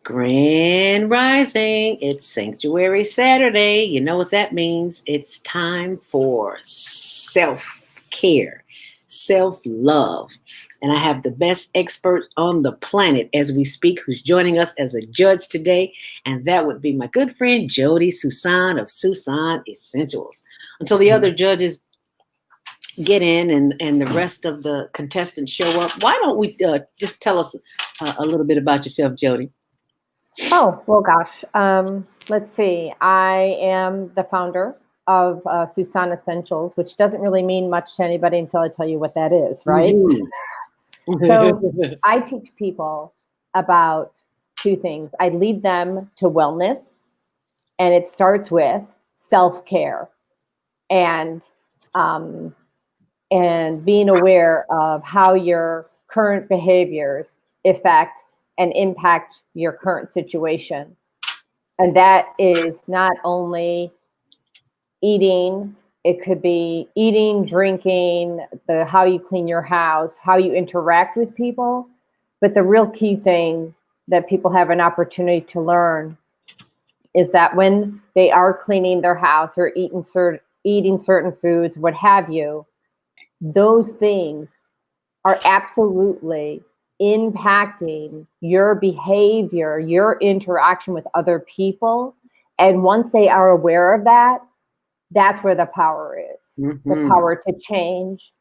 Grand Rising. It's Sanctuary Saturday. You know what that means. It's time for self care, self love. And I have the best expert on the planet as we speak who's joining us as a judge today. And that would be my good friend Jody Susan of Susan Essentials. Until the other judges get in and the rest of the contestants show up, why don't we just tell us a little bit about yourself, Jody? Oh, well, gosh. Let's see. I am the founder of Susan Essentials, which doesn't really mean much to anybody until I tell you what that is, right? Mhm. So I teach people about two things. I lead them to wellness, and it starts with self-care and um, and being aware of how your current behaviors affect and impact your current situation. And that is not only eating, it could be eating, drinking, the how you clean your house, how you interact with people. But the real key thing that people have an opportunity to learn is that when they are cleaning their house or eating certain foods, what have you, those things are absolutely impacting your behavior, your interaction with other people. And once they are aware of that, that's where the power is, the Mhm. power to change,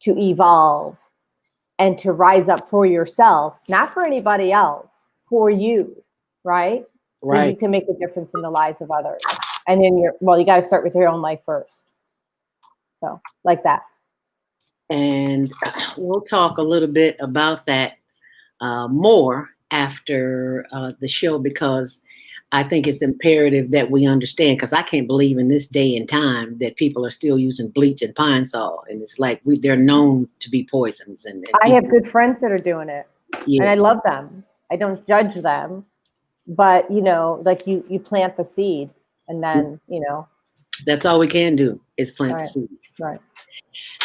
to evolve, and to rise up for yourself, not for anybody else, for you, right? So you Right. can make a difference in the lives of others. And in your, well, you got to start with your own life first. So, like that. And we'll talk a little bit about that more after the show because I think it's imperative that we understand because I can't believe in this day and time that people are still using bleach and pine sol. And it's like they're known to be poisons. And I have people, good friends that are doing it, and yeah, I love them. I don't judge them, but like you plant the seed, and then that's all we can do is plant the right, seed. right.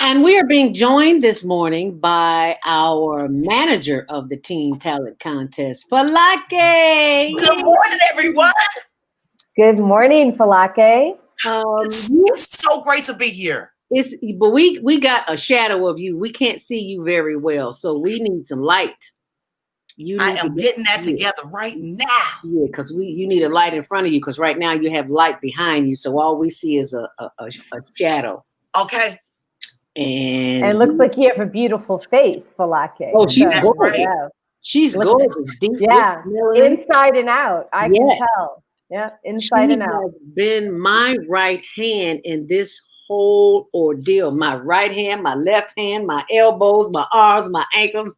And we are being joined this morning by our manager of the Teen Talent Contest, Falake. Good morning, everyone. Good morning, Falake. You, It's so great to be here. but we got a shadow of you. We can't see you very well, so we need some light. You I need to am get getting that yeah, together right now. yeah, because you need a light in front of you because right now you have light behind you, so all we see is a shadow. Okay, And it And looks like you have a beautiful face, Falake. oh, she's that's So gorgeous. right. yeah, She's look at gorgeous. Deep dish yeah, melanin. inside and out. I can Yes. tell. Yeah, inside She and out. has been my right hand in this whole ordeal. My right hand, my left hand, my elbows, my arms, my ankles,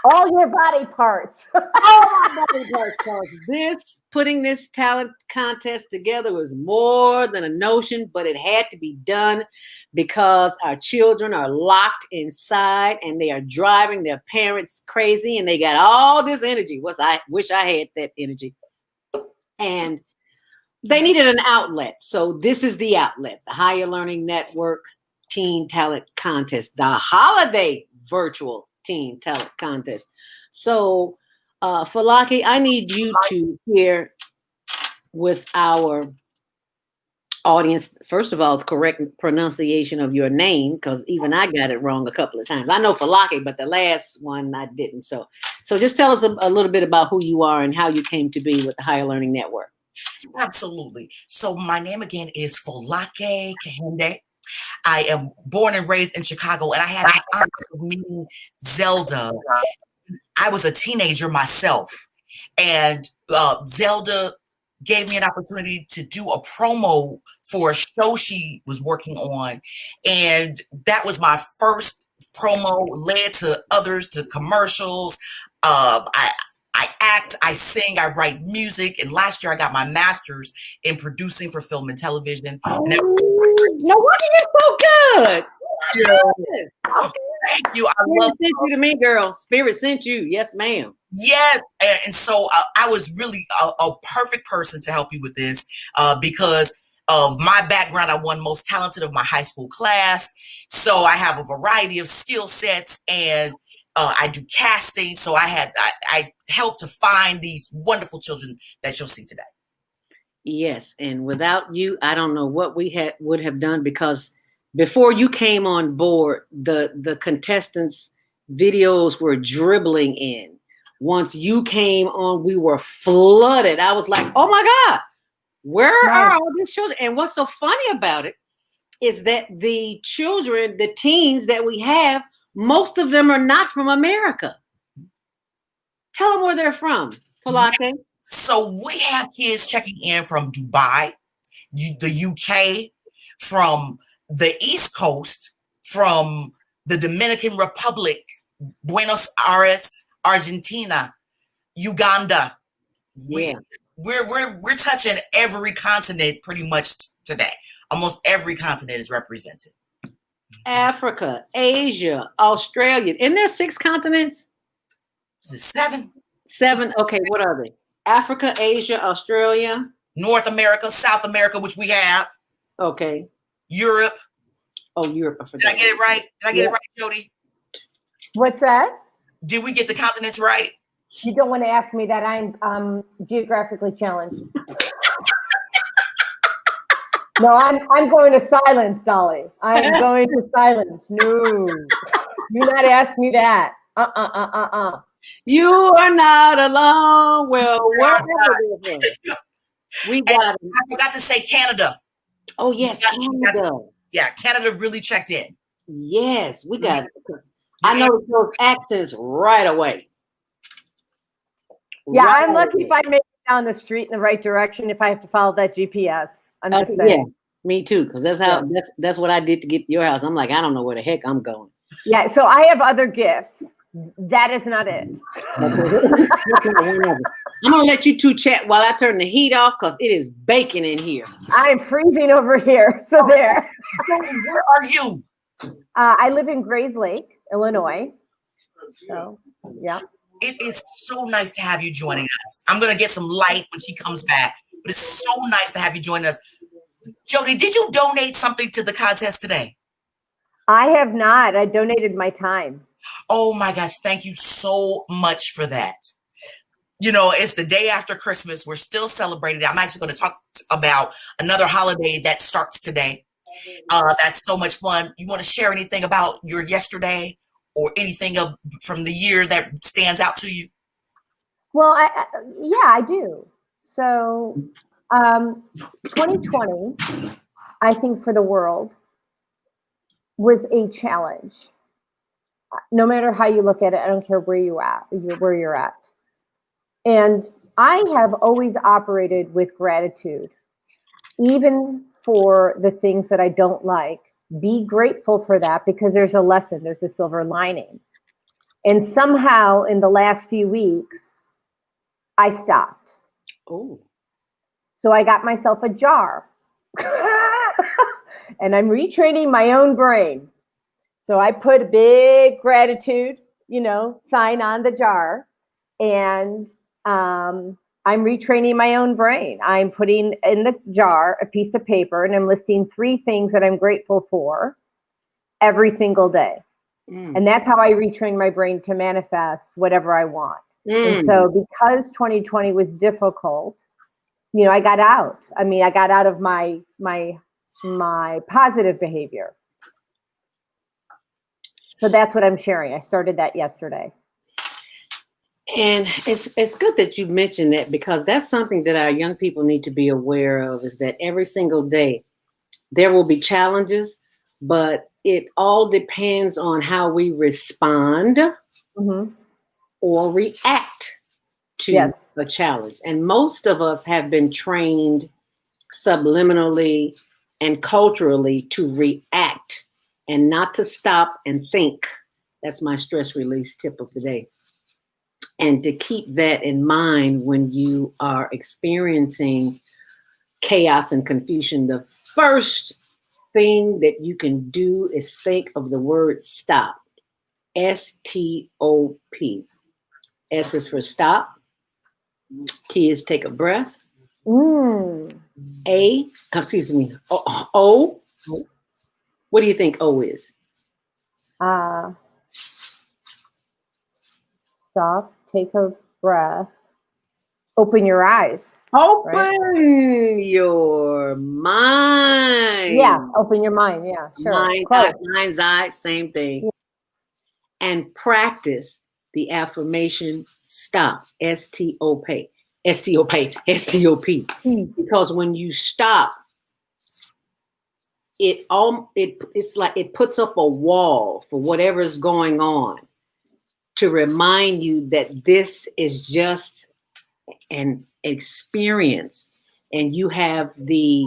All your body parts. all my body parts. 'Cause this putting this talent contest together was more than a notion, but it had to be done because our children are locked inside and they are driving their parents crazy and they got all this energy. I wish I had that energy. And they needed an outlet. So this is the outlet, the Higher Learning Network Teen Talent Contest, the holiday virtual Teen Talent Contest. So, Falaki, I need you to hear with our audience, first of all, the correct pronunciation of your name, because even I got it wrong a couple of times. I know Falaki, but the last one I didn't. So just tell us a little bit about who you are and how you came to be with the Higher Learning Network. Absolutely. So my name again is Folake Kahende. I am born and raised in Chicago, and I had the honor of meeting Zelda. I was a teenager myself, and Zelda gave me an opportunity to do a promo for a show she was working on, and that was my first promo. Led to others, to commercials. I act, I sing, I write music, and last year I got my master's in producing for film and television. And that, Oh, no wonder you're so good. Yes. oh, thank you. I Spirit love. sent you to me, girl. Spirit sent you. Yes, ma'am. Yes, and so I was really a perfect person to help you with this because of my background. I won most talented of my high school class, so I have a variety of skill sets, and I do casting. So I help to find these wonderful children that you'll see today. Yes, and without you, I don't know what we would have done, because before you came on board, the contestants' videos were dribbling in. Once you came on, we were flooded. I was like, "Oh my God, where are all these children?" And what's so funny about it is that the children, the teens that we have, most of them are not from America. Tell them where they're from, Falake. So we have kids checking in from Dubai, the UK, from the East Coast, from the Dominican Republic, Buenos Aires, Argentina, Uganda. Yeah. We're touching every continent pretty much today. Almost every continent is represented. Africa, Asia, Australia. Isn't there 6 continents? Is it 7? 7. Okay, what are they? Africa, Asia, Australia, North America, South America, which we have. Okay. Europe. Oh, Europe. Did I get it right? Did I get it right, Jody? What's that? Did we get the continents right? You don't want to ask me that. I'm geographically challenged. No, I'm going to silence, Dolly. I'm going to silence. No, do not ask me that. You are not alone. Well, wherever we got it. I forgot to say Canada. Oh yes, Canada. Yeah, Canada really checked in. Yes, we got it. Because I know those accents right away. Yeah, right, I'm lucky if I make it down the street in the right direction. If I have to follow that GPS, I'm just saying. Yeah, me too. Because that's how that's what I did to get to your house. I'm like, I don't know where the heck I'm going. Yeah, so I have other gifts. That is not it. I'm gonna let you two chat while I turn the heat off, because it is baking in here. I'm freezing over here. So there. So where are you? I live in Grays Lake, Illinois. So yeah. It is so nice to have you joining us. I'm gonna get some light when she comes back, but it's so nice to have you joining us. Jody, did you donate something to the contest today? I have not. I donated my time. Oh my gosh, thank you so much for that. You know, it's the day after Christmas. We're still celebrating. I'm actually going to talk about another holiday that starts today. That's so much fun. You want to share anything about your yesterday or anything from the year that stands out to you? Well, yeah, I do. So 2020, I think for the world, was a challenge. No matter how you look at it, I don't care where you're at. And I have always operated with gratitude, even for the things that I don't like. Be grateful for that, because there's a lesson, there's a silver lining. And somehow in the last few weeks, I stopped. Oh. So I got myself a jar. And I'm retraining my own brain. So I put a big gratitude, sign on the jar, and I'm retraining my own brain. I'm putting in the jar a piece of paper, and I'm listing 3 things that I'm grateful for every single day. And that's how I retrain my brain to manifest whatever I want. And so because 2020 was difficult, I got out. I mean, I got out of my positive behavior. So that's what I'm sharing. I started that yesterday. And it's good that you mentioned that, because that's something that our young people need to be aware of, is that every single day there will be challenges, but it all depends on how we respond or react to a challenge. And most of us have been trained subliminally and culturally to react and not to stop and think. That's my stress release tip of the day. And to keep that in mind when you are experiencing chaos and confusion, the first thing that you can do is think of the word stop. S-T-O-P. S is for stop. T is take a breath. O. What do you think O is? stop, take a breath, open your eyes. Open right? your mind. Yeah, open your mind. Yeah, sure. Mind's eye, same thing. Yeah. And practice the affirmation stop. S-T-O-P. S-T-O-P. S-T-O-P. Because when you stop, it's like it puts up a wall for whatever's going on to remind you that this is just an experience and you have the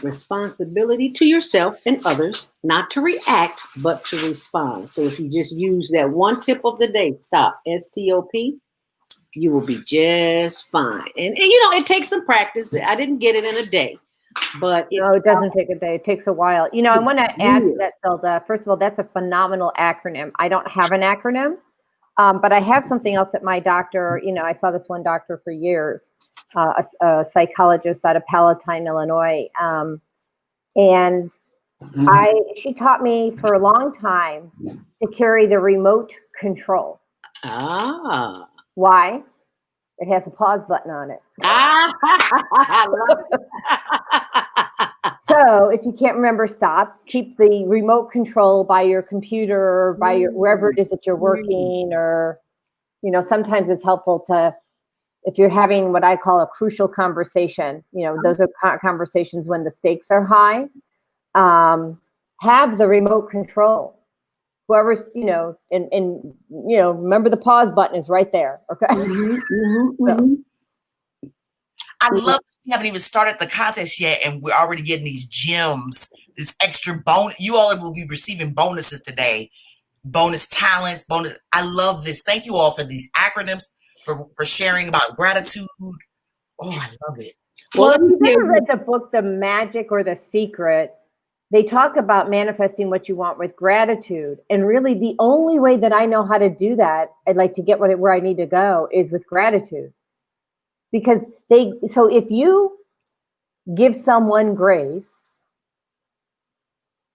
responsibility to yourself and others not to react but to respond. So if you just use that one tip of the day, stop, S-T-O-P, you will be just fine. And it takes some practice. I didn't get it in a day. But no, it doesn't take a day. It takes a while. I want to add to that, Zelda. First of all, that's a phenomenal acronym. I don't have an acronym, but I have something else that my doctor, I saw this one doctor for years, a psychologist out of Palatine, Illinois. And she taught me for a long time to carry the remote control. Ah. Why? It has a pause button on it. I love it. So if you can't remember, stop. Keep the remote control by your computer or by your wherever it is that you're working, or sometimes it's helpful to, if you're having what I call a crucial conversation. Those are conversations when the stakes are high. Have the remote control. Whoever's, and remember the pause button is right there. Okay. I love we haven't even started the contest yet, and we're already getting these gems, this extra bonus. You all will be receiving bonuses today, bonus talents, bonus. I love this. Thank you all for these acronyms, for sharing about gratitude. Oh, I love it. Well, if you've ever read the book, The Magic or The Secret, they talk about manifesting what you want with gratitude. And really the only way that I know how to do that, I'd like to get where I need to go, is with gratitude. Because so if you give someone grace,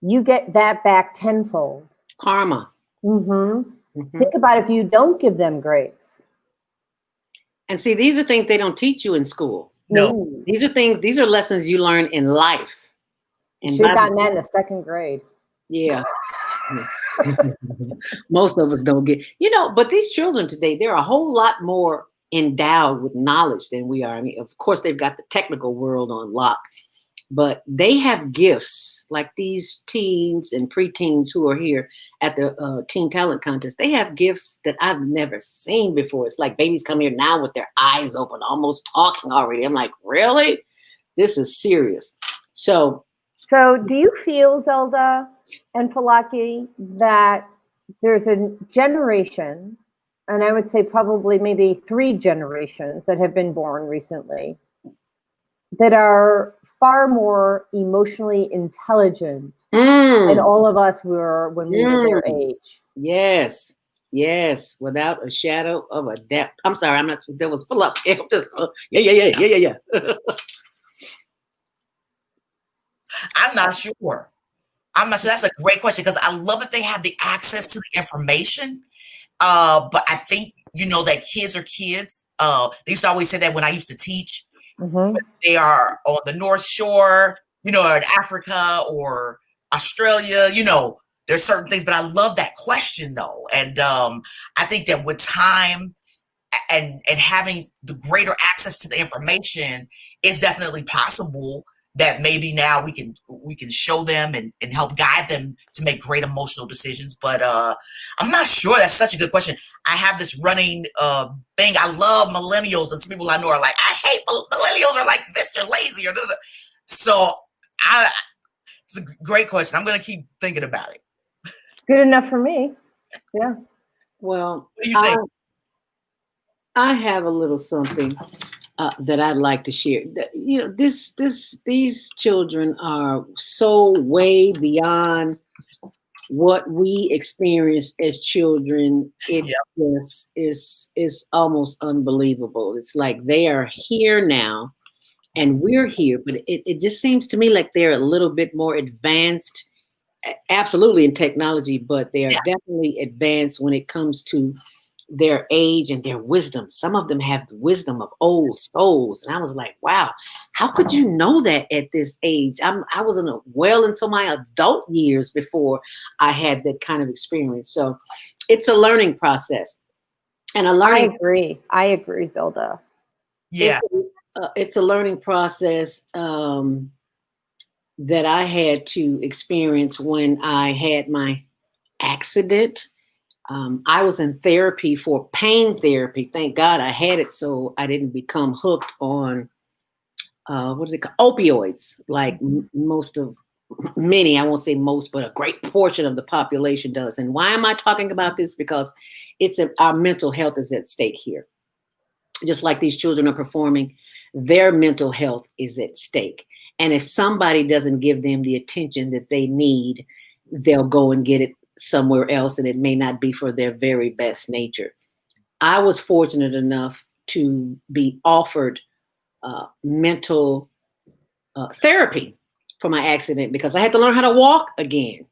you get that back tenfold. Karma. Think about if you don't give them grace. And see, these are things they don't teach you in school. No. These are lessons you learn in life. And should have gotten that in the second grade. Yeah. Most of us don't get, but these children today, they're a whole lot more endowed with knowledge than we are. I mean, of course, they've got the technical world on lock, but they have gifts like these teens and preteens who are here at the Teen Talent Contest. They have gifts that I've never seen before. It's like babies come here now with their eyes open, almost talking already. I'm like, really? This is serious. So do you feel, Zelda and Falaki, that there's a generation, and I would say probably maybe 3 generations that have been born recently, that are far more emotionally intelligent than all of us were when we were their age? Yes, without a shadow of a doubt. I'm sorry, I'm not. There was Falaki. Yeah. I'm not sure. That's a great question, because I love that they have the access to the information. But I think, that kids are kids. They used to always say that when I used to teach. They are on the North Shore, in Africa or Australia, there's certain things. But I love that question, though. And I think that with time and having the greater access to the information, it's definitely possible that maybe now we can show them and help guide them to make great emotional decisions. But I'm not sure. That's such a good question. I have this running thing. I love millennials, and some people I know are like, I hate millennials, are like this, they're lazy, or so it's a great question. I'm going to keep thinking about it. Good enough for me. Yeah. Well, what do you think? I have a little something that I'd like to share. These children are so way beyond what we experienced as children. It just is almost unbelievable. It's like they are here now, and we're here, but it just seems to me like they're a little bit more advanced absolutely in technology, but they are Yeah. definitely advanced when it comes to their age and their wisdom. Some of them have the wisdom of old souls, and I was like, wow, how could you know that at this age? I was in a well into my adult years before I had that kind of experience. So it's a learning process, and a I learning agree. I agree, Zilda. Yeah. it's a learning process that I had to experience when I had my accident. I was in therapy for pain therapy. Thank God I had it so I didn't become hooked on what do they call opioids, like most of many, I won't say most, but a great portion of the population does. And why am I talking about this? Because our mental health is at stake here. Just like these children are performing, their mental health is at stake. And if somebody doesn't give them the attention that they need, they'll go and get it somewhere else, and it may not be for their very best nature. I was fortunate enough to be offered mental therapy for my accident because I had to learn how to walk again.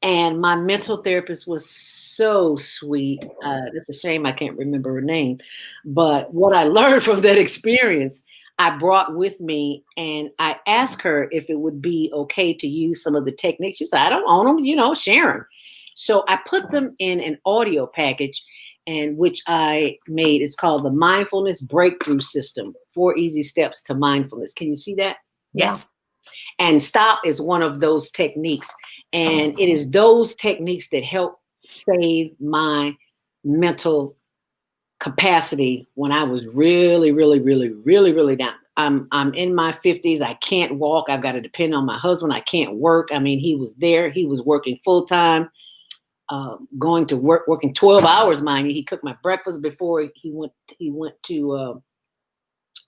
And my mental therapist was so sweet. It's a shame I can't remember her name. But what I learned from that experience, I brought with me, and I asked her if it would be okay to use some of the techniques. She said, I don't own them, share them. So I put them in an audio package, and which I made. It's called the Mindfulness Breakthrough System, 4 easy steps to mindfulness. Can you see that? Yeah. Yes. And stop is one of those techniques. And it is those techniques that help save my mental capacity when I was really, really, really, really, really down. I'm in my 50s. I can't walk. I've got to depend on my husband. I can't work. I mean, he was there. He was working full time, going to work, working 12 hours, mind you. He cooked my breakfast before he went. He went to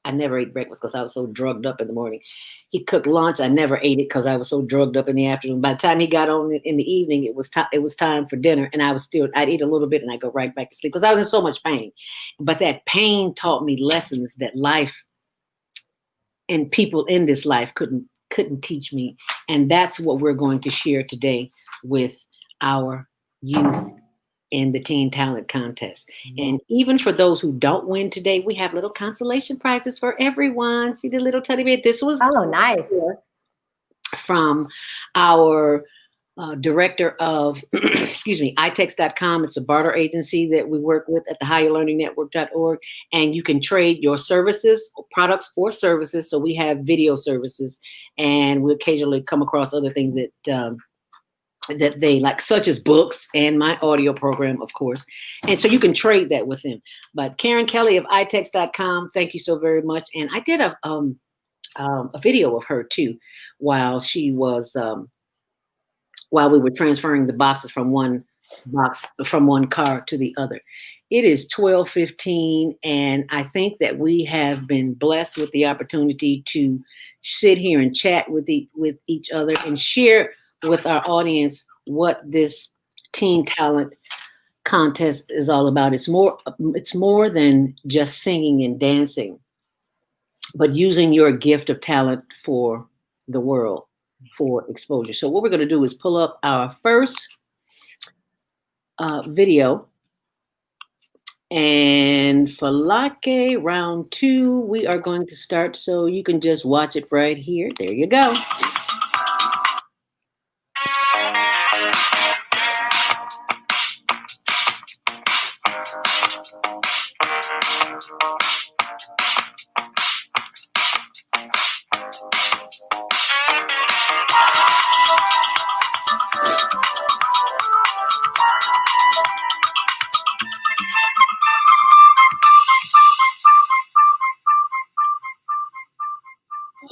I never ate breakfast because I was so drugged up in the morning. He cooked lunch. I never ate it because I was so drugged up in the afternoon. By the time he got on in the evening, it was time. It was time for dinner, and I'd eat a little bit and I'd go right back to sleep because I was in so much pain. But that pain taught me lessons that life and people in this life couldn't teach me, and that's what we're going to share today with our youth in the Teen Talent Contest. And even for those who don't win today, we have little consolation prizes for everyone. See the little teddy bear? This was Nice. from our director of, excuse me, itex.com. It's a barter agency that we work with at the higherlearningnetwork.org. And you can trade your services, products, or services. So we have video services, and we occasionally come across other things that they like, such as books and my audio program, of course. And so you can trade that with them. But Karen Kelly of itex.com, thank you so very much. And I did a video of her too, while she was while we were transferring the boxes from one car to the other. It is 12:15, and I think that we have been blessed with the opportunity to sit here and chat with each other and share with our audience what this Teen Talent Contest is all about. It's more than just singing and dancing, but using your gift of talent for the world, for exposure. So what we're going to do is pull up our first video. And for Lake round 2, we are going to start. So you can just watch it right here. There you go.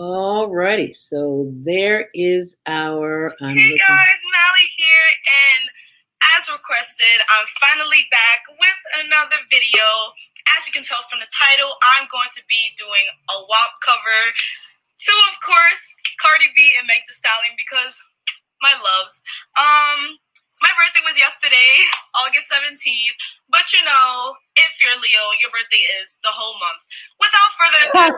Alrighty, so there is our. Hey guys, Mally here, and as requested, I'm finally back with another video. As you can tell from the title, I'm going to be doing a WAP cover to, of course, Cardi B and Meg Thee Stallion, because my loves. My birthday was yesterday, August 17th. But you know, if you're Leo, your birthday is the whole month. Without further ado,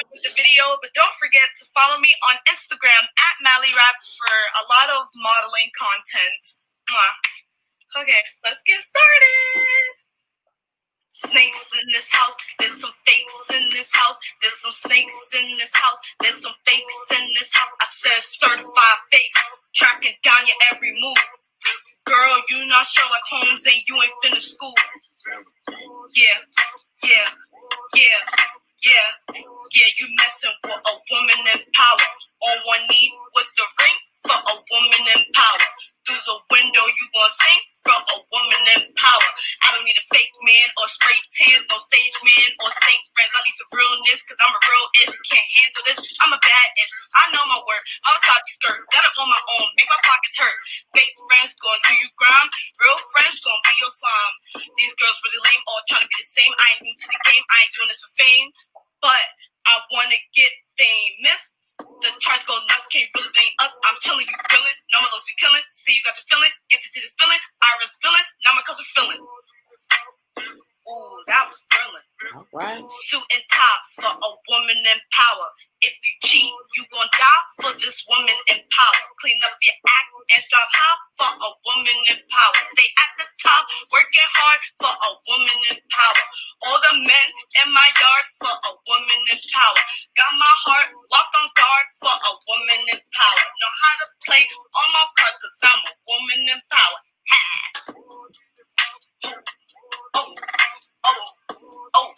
with the video, but don't forget to follow me on Instagram at Mally Raps for a lot of modeling content. Mwah. Okay, let's get started. Snakes in this house, there's some fakes in this house, there's some snakes in this house, there's some fakes in this house. I said certified fakes, tracking down your every move. Girl, you not Sherlock Holmes and you ain't finished school. Yeah, yeah, yeah, yeah, yeah, you messing with a woman in power. On one knee with the ring for a woman in power. Through the window you gon' sing for a woman in power. I don't need a fake man or straight tears, no stage man or snake friends. I need some realness, cause I'm a real ish. Can't handle this, I'm a bad ish. I know my worth, outside the skirt, got it on my own, make my pockets hurt. Fake friends gon' do you grime, real friends gon' be your slime. These girls really lame, all trying to be the same. I ain't new to the game, I ain't doing this for fame, but I wanna get famous. The charts go nuts, can't really blame us. I'm chilling, you feeling. No one else be killing. See, you got your feeling. Get to the spilling. Iris spilling. Now my cousin feeling. Ooh, that was thrilling. All right. Suit and tie for a woman in power. If you cheat, you gon' die for this woman in power. Clean up your act and strive high for a woman in power. Stay at the top, working hard for a woman in power. All the men in my yard for a woman in power. Got my heart locked on guard for a woman in power. Know how to play all my cards cause I'm a woman in power. Ha! Oh, oh, oh, oh.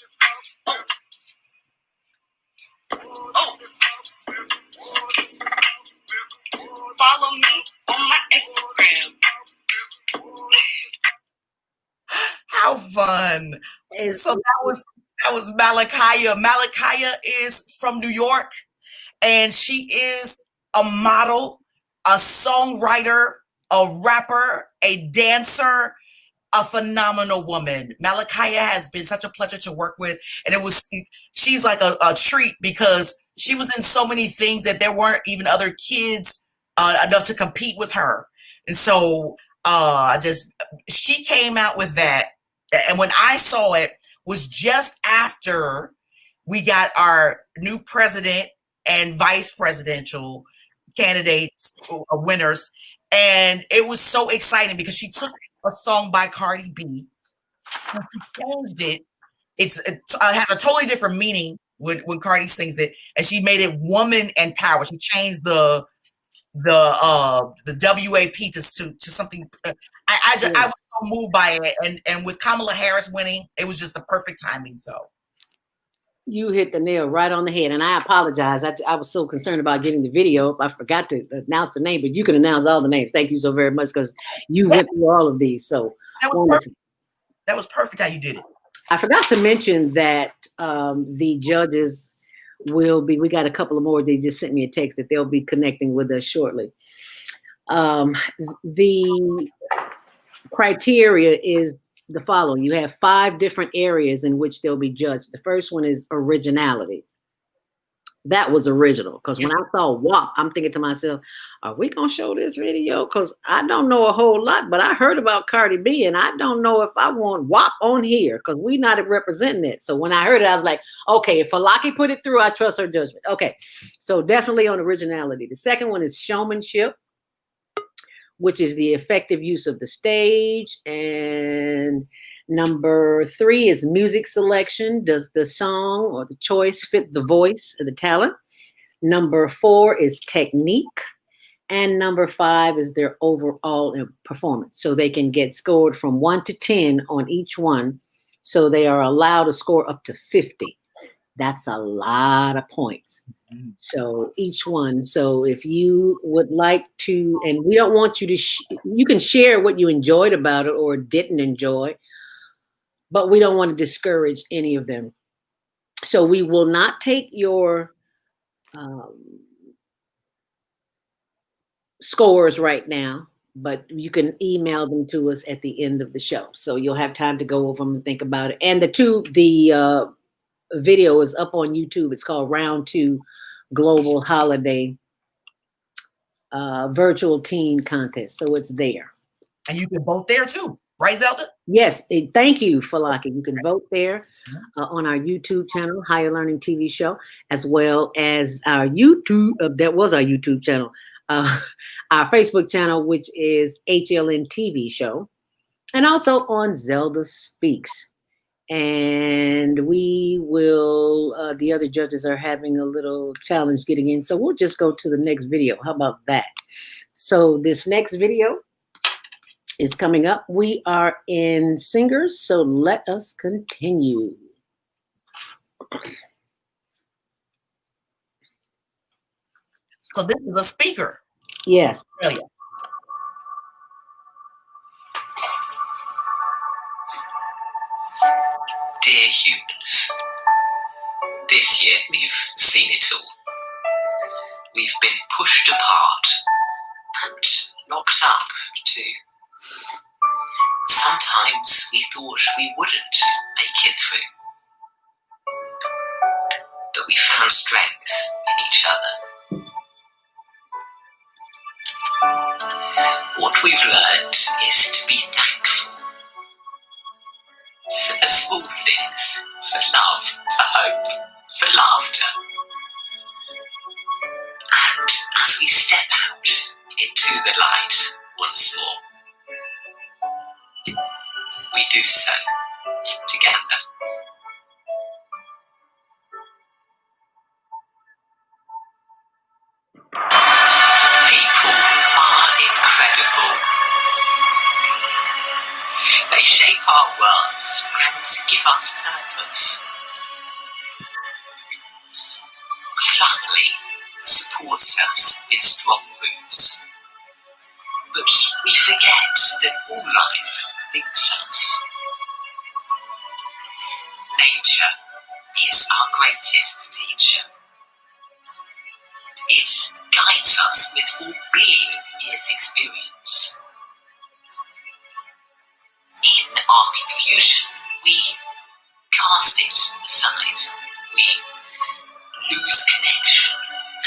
Oh, follow me on my Instagram. How fun. So that was Malakaya. Malakaya is from New York, and she is a model, a songwriter, a rapper, a dancer, a phenomenal woman. Malakaya has been such a pleasure to work with, and she's like a treat because she was in so many things that there weren't even other kids enough to compete with her. And so she came out with that. And when I saw it was just after we got our new president and vice presidential candidates winners. And it was so exciting because she took a song by Cardi B, and she changed it. It has a totally different meaning when Cardi sings it, and she made it woman and power. She changed the WAP to something. I was so moved by it, and with Kamala Harris winning, it was just the perfect timing. So you hit the nail right on the head, and I apologize. I was so concerned about getting the video. I forgot to announce the name, but you can announce all the names. Thank you so very much because you went through all of these. So that was perfect. That was perfect how you did it. I forgot to mention that the judges will be. We got a couple of more. They just sent me a text that they'll be connecting with us shortly. The criteria is the following. You have 5 different areas in which they'll be judged. The first one is originality. That was original because when I saw WAP, I'm thinking to myself, are we going to show this video? Because I don't know a whole lot, but I heard about Cardi B and I don't know if I want WAP on here because we're not representing it. So when I heard it, I was like, okay, if Falaki put it through, I trust her judgment. Okay, so definitely on originality. The second one is showmanship, which is the effective use of the stage. And number 3 is music selection. Does the song or the choice fit the voice or the talent? Number 4 is technique. And number 5 is their overall performance. So they can get scored from 1 to 10 on each one. So they are allowed to score up to 50. That's a lot of points. So each one. So if you would like to, and we don't want you to, you can share what you enjoyed about it or didn't enjoy, but we don't want to discourage any of them. So we will not take your scores right now, but you can email them to us at the end of the show. So you'll have time to go over them and think about it. And the video is up on YouTube. It's called Round 2 Global Holiday Virtual Teen Contest. So it's there. And you can vote there too, right, Zelda? Yes, thank you, Falaki. You can vote there on our YouTube channel, Higher Learning TV Show, as well as our YouTube. That was our YouTube channel, our Facebook channel, which is HLN TV Show, and also on Zelda Speaks. And we will. The other judges are having a little challenge getting in, so we'll just go to the next video. How about that? So this next video is coming up. We are in singers, so let us continue. So this is a speaker. Yes. Australia. Dear humans, this year we've seen it all. We've been pushed apart and knocked up too. Sometimes we thought we wouldn't make it through. But we found strength in each other. What we've learned is to be thankful for the small things, for love, for hope, for laughter. And as we step out into the light once more, we do so together. People are incredible. They shape our world and give us purpose. Family supports us with strong roots. But we forget that all life links us. Nature is our greatest teacher. It guides us with 4 billion years' experience. In our confusion, we cast it aside. We lose connection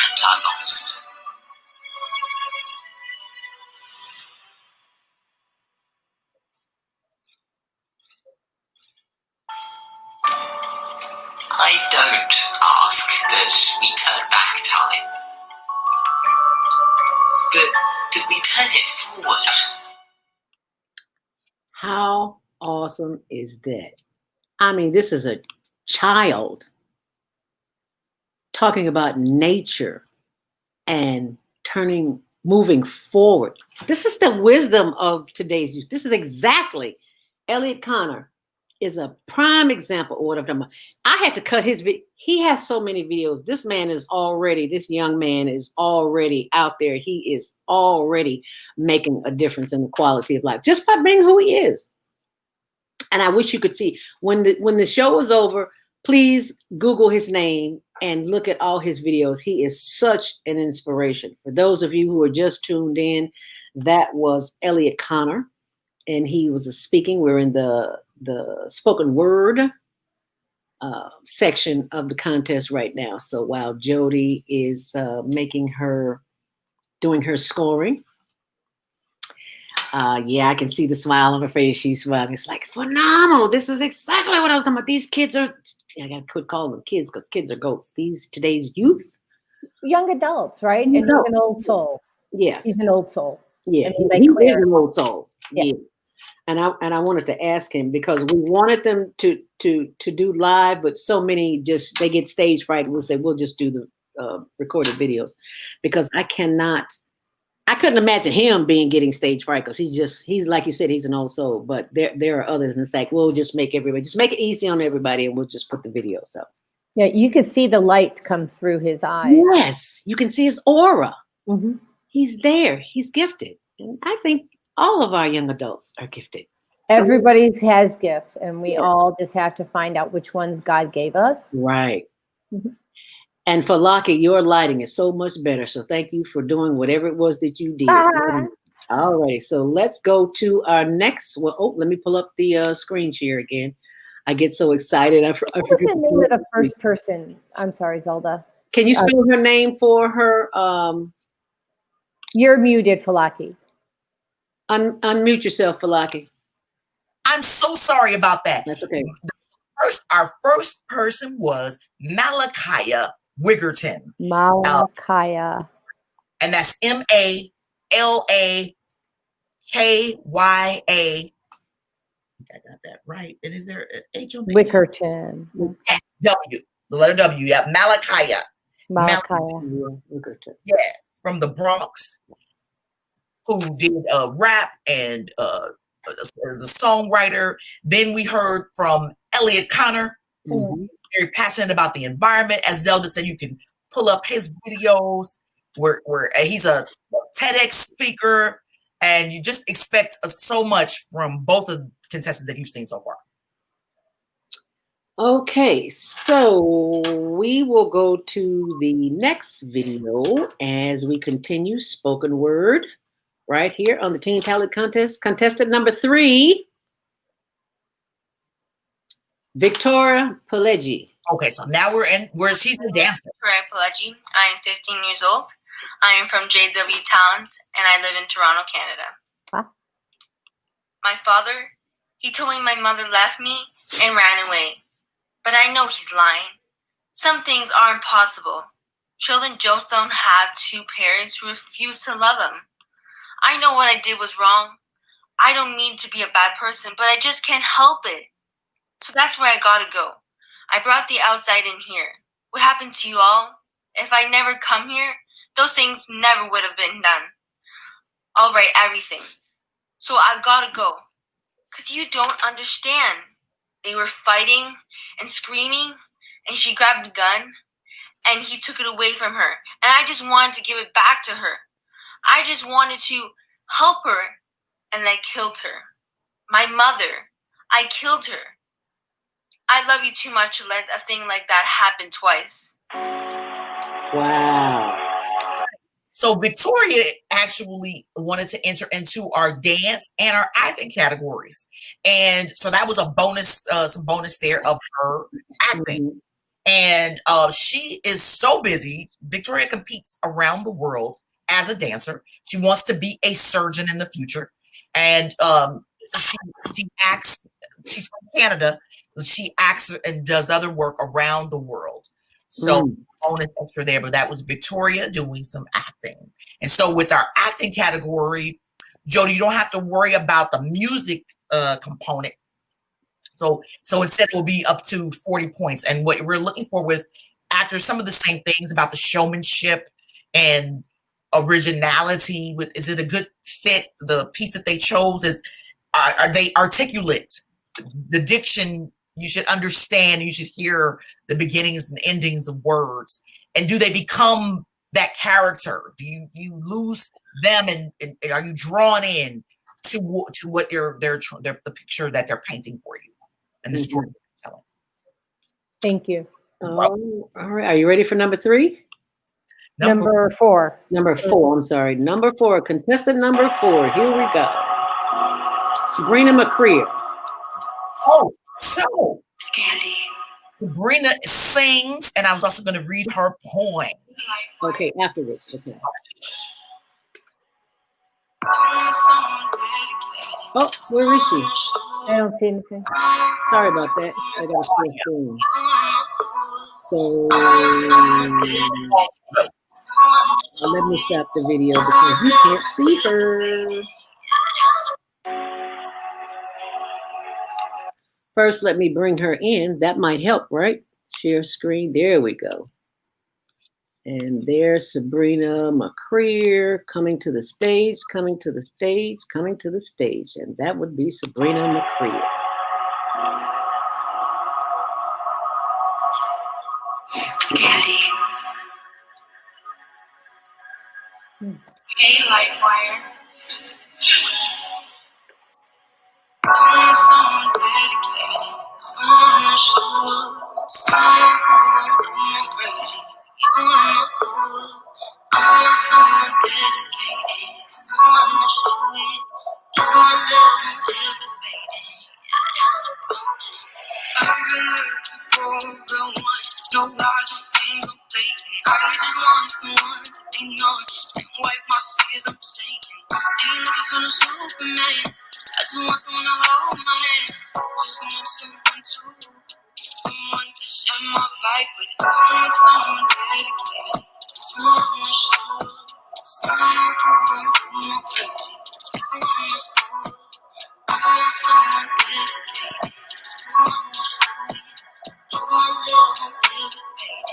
and are lost. I don't ask that we turn back time, but that we turn it forward. How awesome is that? I mean, this is a child talking about nature and moving forward. This is the wisdom of today's youth. This is exactly, Elliot Connor is a prime example of what I'm talking about. I had to cut his video. He has so many videos. This young man is already out there. He is already making a difference in the quality of life just by being who he is. And I wish you could see when the show is over, please Google his name and look at all his videos. He is such an inspiration. For those of you who are just tuned in, that was Elliot Connor, and he was speaking. We're in the spoken word section of the contest right now. So while Jody is doing her scoring, yeah, I can see the smile on her face. She's smiling. It's like phenomenal. This is exactly what I was talking about. These kids are, I gotta quit calling them kids because kids are goats. Today's youth, Young adults, right? And he's an old soul. yes, He's an old soul. yeah, I mean, he is an old soul. Yeah. Yeah. And I wanted to ask him because we wanted them to do live, but so many they get stage fright. We'll say we'll just do the recorded videos because I couldn't imagine him getting stage fright because he's like you said, he's an old soul. But there are others, and it's like we'll just make it easy on everybody, and we'll just put the videos up. Yeah, you could see the light come through his eyes. Yes, you can see his aura. Mm-hmm. He's there. He's gifted, and I think all of our young adults are gifted. Everybody has gifts, and we all just have to find out which ones God gave us. Right. Mm-hmm. And for Lockie, your lighting is so much better. So thank you for doing whatever it was that you did. All right. So let's go to our next one. Oh, let me pull up the screen share again. I get so excited. What's the name of the first person? I'm sorry, Zelda. Can you spell her name for her? You're muted, Falaki. Unmute yourself, Falaki. I'm so sorry about that. That's okay. Our first person was Malakaya Wiggerton. Malakaya. And that's Malakaya. I got that right. And is there H on Wickerton. Yes, W. The letter W. Yeah, Malakaya. Malakaya. Wickerton. Yes, from the Bronx, who did rap and as a songwriter. Then we heard from Elliot Connor, who is very passionate about the environment. As Zelda said, you can pull up his videos where he's a TEDx speaker, and you just expect so much from both of the contestants that you've seen so far. Okay, so we will go to the next video as we continue spoken word right here on the Teen Talent Contest. Contestant number 3, Victoria Pileggi. Okay, so now she's a dancer. Victoria Pileggi. I am 15 years old. I am from JW Talent, and I live in Toronto, Canada. Huh? My father, he told me my mother left me and ran away. But I know he's lying. Some things are impossible. Children just don't have two parents who refuse to love them. I know what I did was wrong. I don't mean to be a bad person, but I just can't help it. So that's where I gotta go. I brought the outside in here. What happened to you all? If I never come here, those things never would have been done. I'll write everything. So I gotta go. 'Cause you don't understand. They were fighting and screaming, and she grabbed the gun, and he took it away from her. And I just wanted to give it back to her. I just wanted to help her, and I killed her. My mother, I killed her. I love you too much to let a thing like that happen twice. Wow. So Victoria actually wanted to enter into our dance and our acting categories. And so that was a bonus, some bonus there of her acting. And she is so busy. Victoria competes around the world as a dancer. She wants to be a surgeon in the future. And she acts, she's from Canada. She acts and does other work around the world. So bonus extra there, but that was Victoria doing some acting. And so with our acting category, Jody, you don't have to worry about the music component. So instead it will be up to 40 points. And what we're looking for with actors, some of the same things about the showmanship and originality. Is it a good fit? The piece that they chose are they articulate? The diction, you should understand, you should hear the beginnings and endings of words. And do they become that character? Do you lose them and are you drawn in to what the picture that they're painting for you and the story they're telling? Thank you. Oh, all right. Are you ready for number 3? Number 4. Number 4, I'm sorry. Number 4, contestant number 4. Here we go. Sabrina McCreer. Oh, so Sabrina sings, and I was also going to read her poem. Okay, afterwards. Okay. Oh, where is she? I don't see anything. Sorry about that. I got a full screen. So let me stop the video because you can't see her. First, let me bring her in. That might help, right? Share screen. There we go. And there's Sabrina McCreer coming to the stage, coming to the stage, coming to the stage. And that would be Sabrina McCreer. Scandy. Hey, Livewire. I want someone dedicated, someone to show up, someone who won't do me crazy. You wanna know? I want someone dedicated, someone to show it. Is my love elevating? Yeah, that's a bonus. I've been looking for a real one, no lies or things I'm faking. I just want someone to ignore and wipe my tears I'm shaking. Someone to share my vibe with. Someone dedicated. Someone to show up. Someone who won't do no crazy. I want someone dedicated. Someone to show up. Cause my love won't ever fade.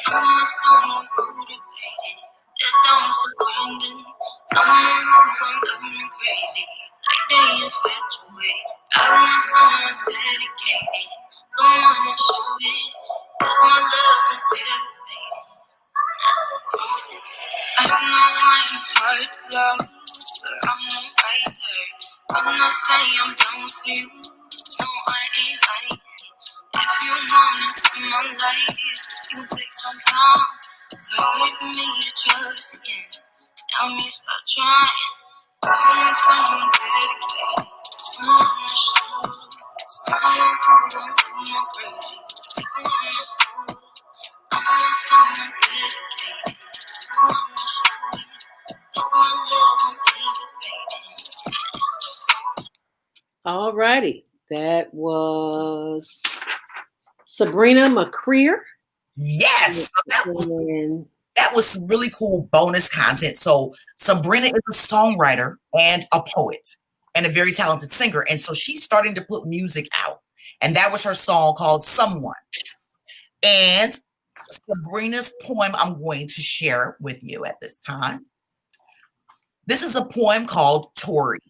I want someone motivated. That don't stop grinding. Someone who gon' love me crazy. Like they infatuated. I want someone dedicated. Someone to show it. Cause my love won't ever fade. That's a promise. I know I am hard to love, but I'm right there. When I say I'm down for you, no, I ain't lying. If you want into my life, you take some time. It's hard for me to trust again. Tell me stop trying. I want someone dedicated. Someone to show up. Someone who won't do no crazy. I want someone dedicated. Someone to show up. Cause my love won't ever fade. All righty. That was Sabrina McCreer. Yes, so And that was some really cool bonus content. So Sabrina is a songwriter and a poet and a very talented singer. And so she's starting to put music out. And that was her song called Someone. And Sabrina's poem I'm going to share with you at this time. This is a poem called Tori.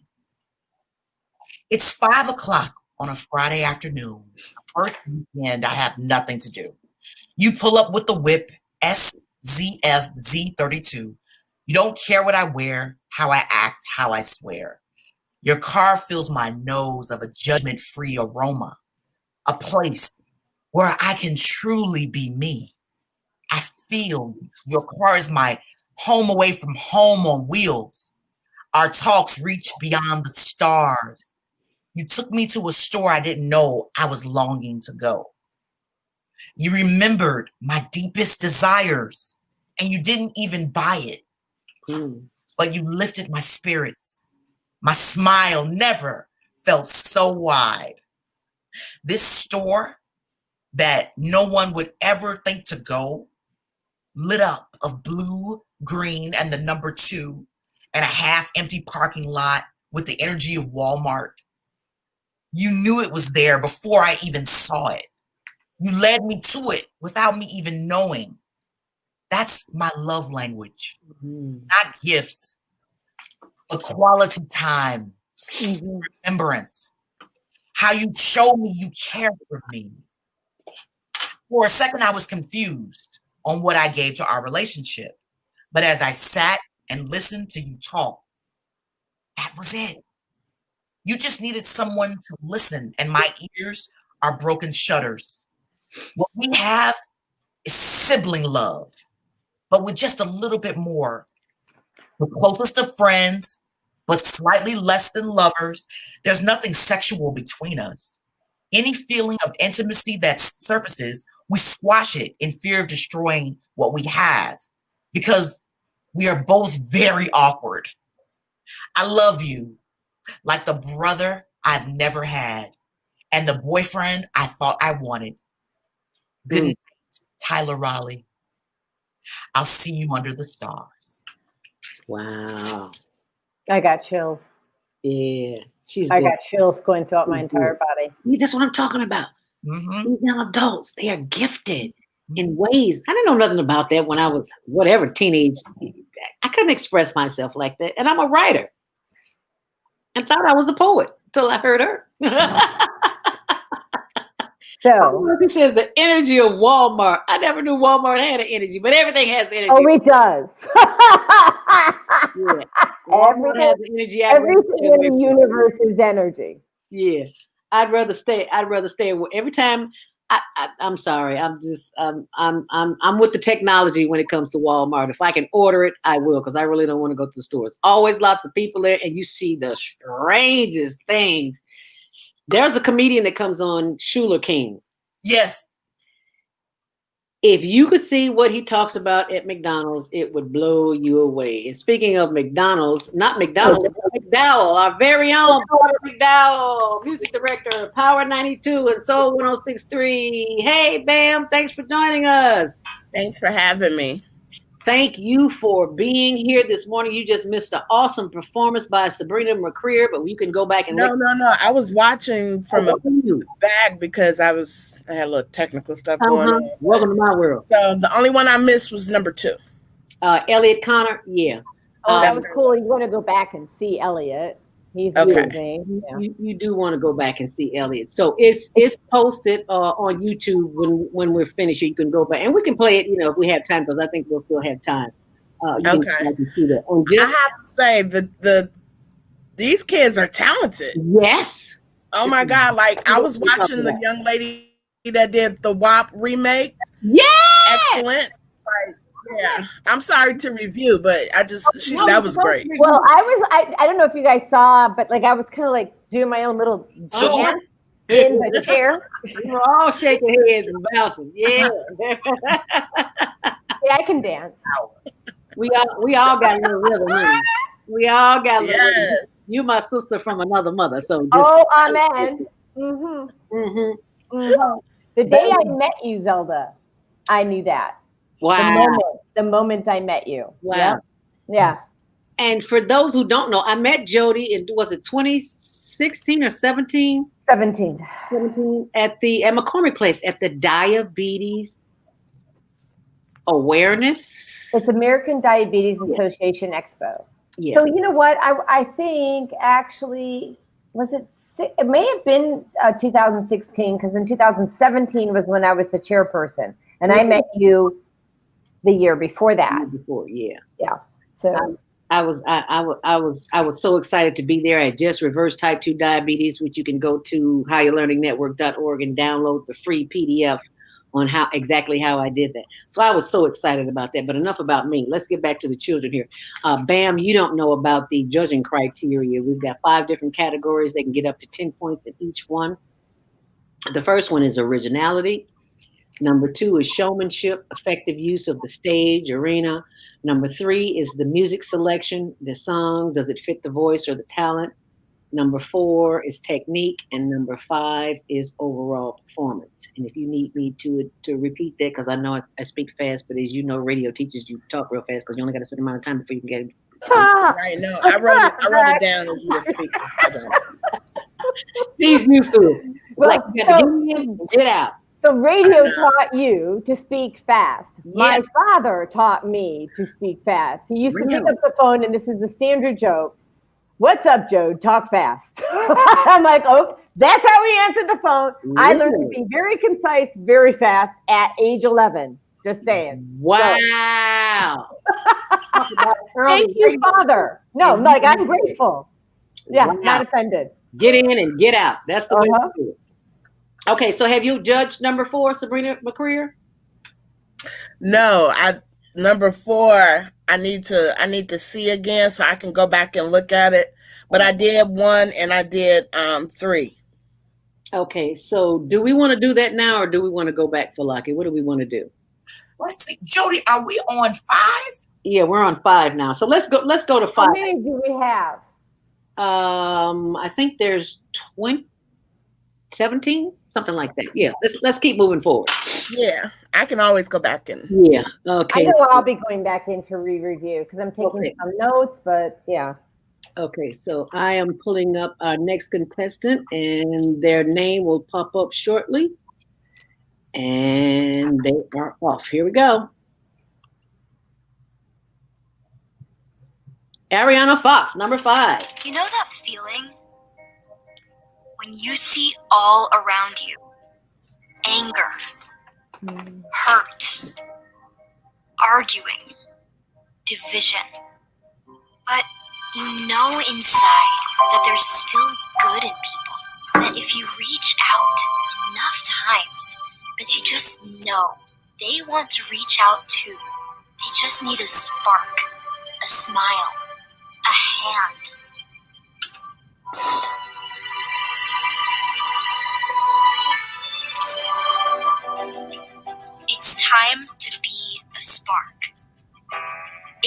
It's 5 o'clock on a Friday afternoon. First weekend, I have nothing to do. You pull up with the whip, SZFZ32. You don't care what I wear, how I act, how I swear. Your car fills my nose of a judgment-free aroma, a place where I can truly be me. I feel your car is my home away from home on wheels. Our talks reach beyond the stars. You took me to a store I didn't know I was longing to go. You remembered my deepest desires, and you didn't even buy it, but you lifted my spirits. My smile never felt so wide. This store that no one would ever think to go, lit up of blue, green, and the number 2, and a half-empty parking lot with the energy of Walmart. You knew it was there before I even saw it. You led me to it without me even knowing. That's my love language. Not gifts, but quality time, remembrance. How you show me you care for me. For a second, I was confused on what I gave to our relationship. But as I sat and listened to you talk, that was it. You just needed someone to listen, and my ears are broken shutters. What we have is sibling love, but with just a little bit more. The closest of friends, but slightly less than lovers. There's nothing sexual between us. Any feeling of intimacy that surfaces, we squash it in fear of destroying what we have because we are both very awkward. I love you like the brother I've never had and the boyfriend I thought I wanted. Good night, Tyler Raleigh. I'll see you under the stars. wow. I got chills. Yeah. I got chills going throughout my entire body. See, that's what I'm talking about. These young adults, they are gifted in ways. I didn't know nothing about that when I was whatever teenage. I couldn't express myself like that. And I'm a writer. And thought I was a poet until I heard her. So he says the energy of Walmart. I never knew Walmart had an energy, but everything has energy. Oh, it does. Yeah. Walmart has energy. Everything in the universe is energy. Yeah. I'd rather stay every time. I'm sorry. I'm with the technology when it comes to Walmart. If I can order it, I will, because I really don't want to go to the stores. Always lots of people there, and you see the strangest things. There's a comedian that comes on, Schuler King. Yes. If you could see what he talks about at McDonald's, it would blow you away. And speaking of McDonald's, not McDonald's, but McDowell, our very own Porter McDowell, music director, Power 92 and Soul 1063. Hey, Bam, thanks for joining us. Thanks for having me. Thank you for being here this morning. You just missed an awesome performance by Sabrina McCreer, but you can go back and No. I was watching from a bag because I had a little technical stuff going on. Welcome to my world. So the only one I missed was number 2. Elliot Connor, yeah. Oh, that was cool. You want to go back and see Elliot. He's amazing. Yeah. You do want to go back and see Elliot. So it's posted on YouTube when we're finished. You can go back and we can play it, if we have time, because I think we'll still have time. Okay. I have to say these kids are talented. Yes. Oh my God. Like I was watching the young lady that did the WAP remake. Yeah. Excellent. Like, yeah, I'm sorry to review, but that was great. Well, I don't know if you guys saw, but like I was kind of like doing my own little dance in the chair. We were all shaking heads and bouncing. Yeah. Yeah, I can dance. We all got a little rhythm. We all got a little rhythm. You my sister from another mother, so just amen. The day I met you, Zelda, I knew that. Wow. The moment I met you. Wow. Yep. Yeah. And for those who don't know, I met Jody in, was it 2016 or 17? 17. At McCormick Place at the Diabetes Awareness. It's American Diabetes Association Expo. Yeah. So you know what? I think actually, it may have been 2016, because in 2017 was when I was the chairperson. And I met you the year before that. Yeah. So I was so excited to be there. I just reversed type 2 diabetes, which you can go to higherlearningnetwork.org and download the free PDF on exactly how I did that. So I was so excited about that. But enough about me. Let's get back to the children here. Bam, you don't know about the judging criteria. We've got 5 different categories. They can get up to 10 points in each one. The first one is originality. Number 2 is showmanship, effective use of the stage, arena. Number 3 is the music selection, the song, does it fit the voice or the talent? Number 4 is technique, and number 5 is overall performance. And if you need me to repeat that, because I know I speak fast, but as you know, radio teaches you talk real fast because you only got a certain amount of time before you can get it. Right, no, I wrote it down as you were speaking. She's used to it. Well, like, you got to get in, get out. So radio taught you to speak fast. My father taught me to speak fast. He used to pick up the phone, and this is the standard joke. "What's up, Joe? Talk fast." I'm like, oh, that's how we answered the phone. I learned to be very concise, very fast at age 11. Just saying. Wow. Thank you, Father. No, like I'm grateful. Yeah, not offended. Get in and get out. That's the way to do it. Okay, so have you judged number 4, Sabrina McCreer? No, number 4, I need to see again so I can go back and look at it. But I did 1 and I did 3. Okay, so do we want to do that now, or do we want to go back for Lucky? What do we want to do? Let's see, Jody, are we on 5? Yeah, we're on 5 now. So let's go to 5. How many do we have? I think there's 17, something like that. Yeah, let's keep moving forward. Yeah, I can always go back and. Yeah. Okay. I know I'll be going back in to re-review because I'm taking some notes, but yeah. Okay, so I am pulling up our next contestant, and their name will pop up shortly. And they are off. Here we go. Ariana Fox, number 5. You know that feeling when you see all around you anger, hurt, arguing, division, but you know inside that there's still good in people, that if you reach out enough times, that you just know they want to reach out too. They just need a spark, a smile, a hand. It's time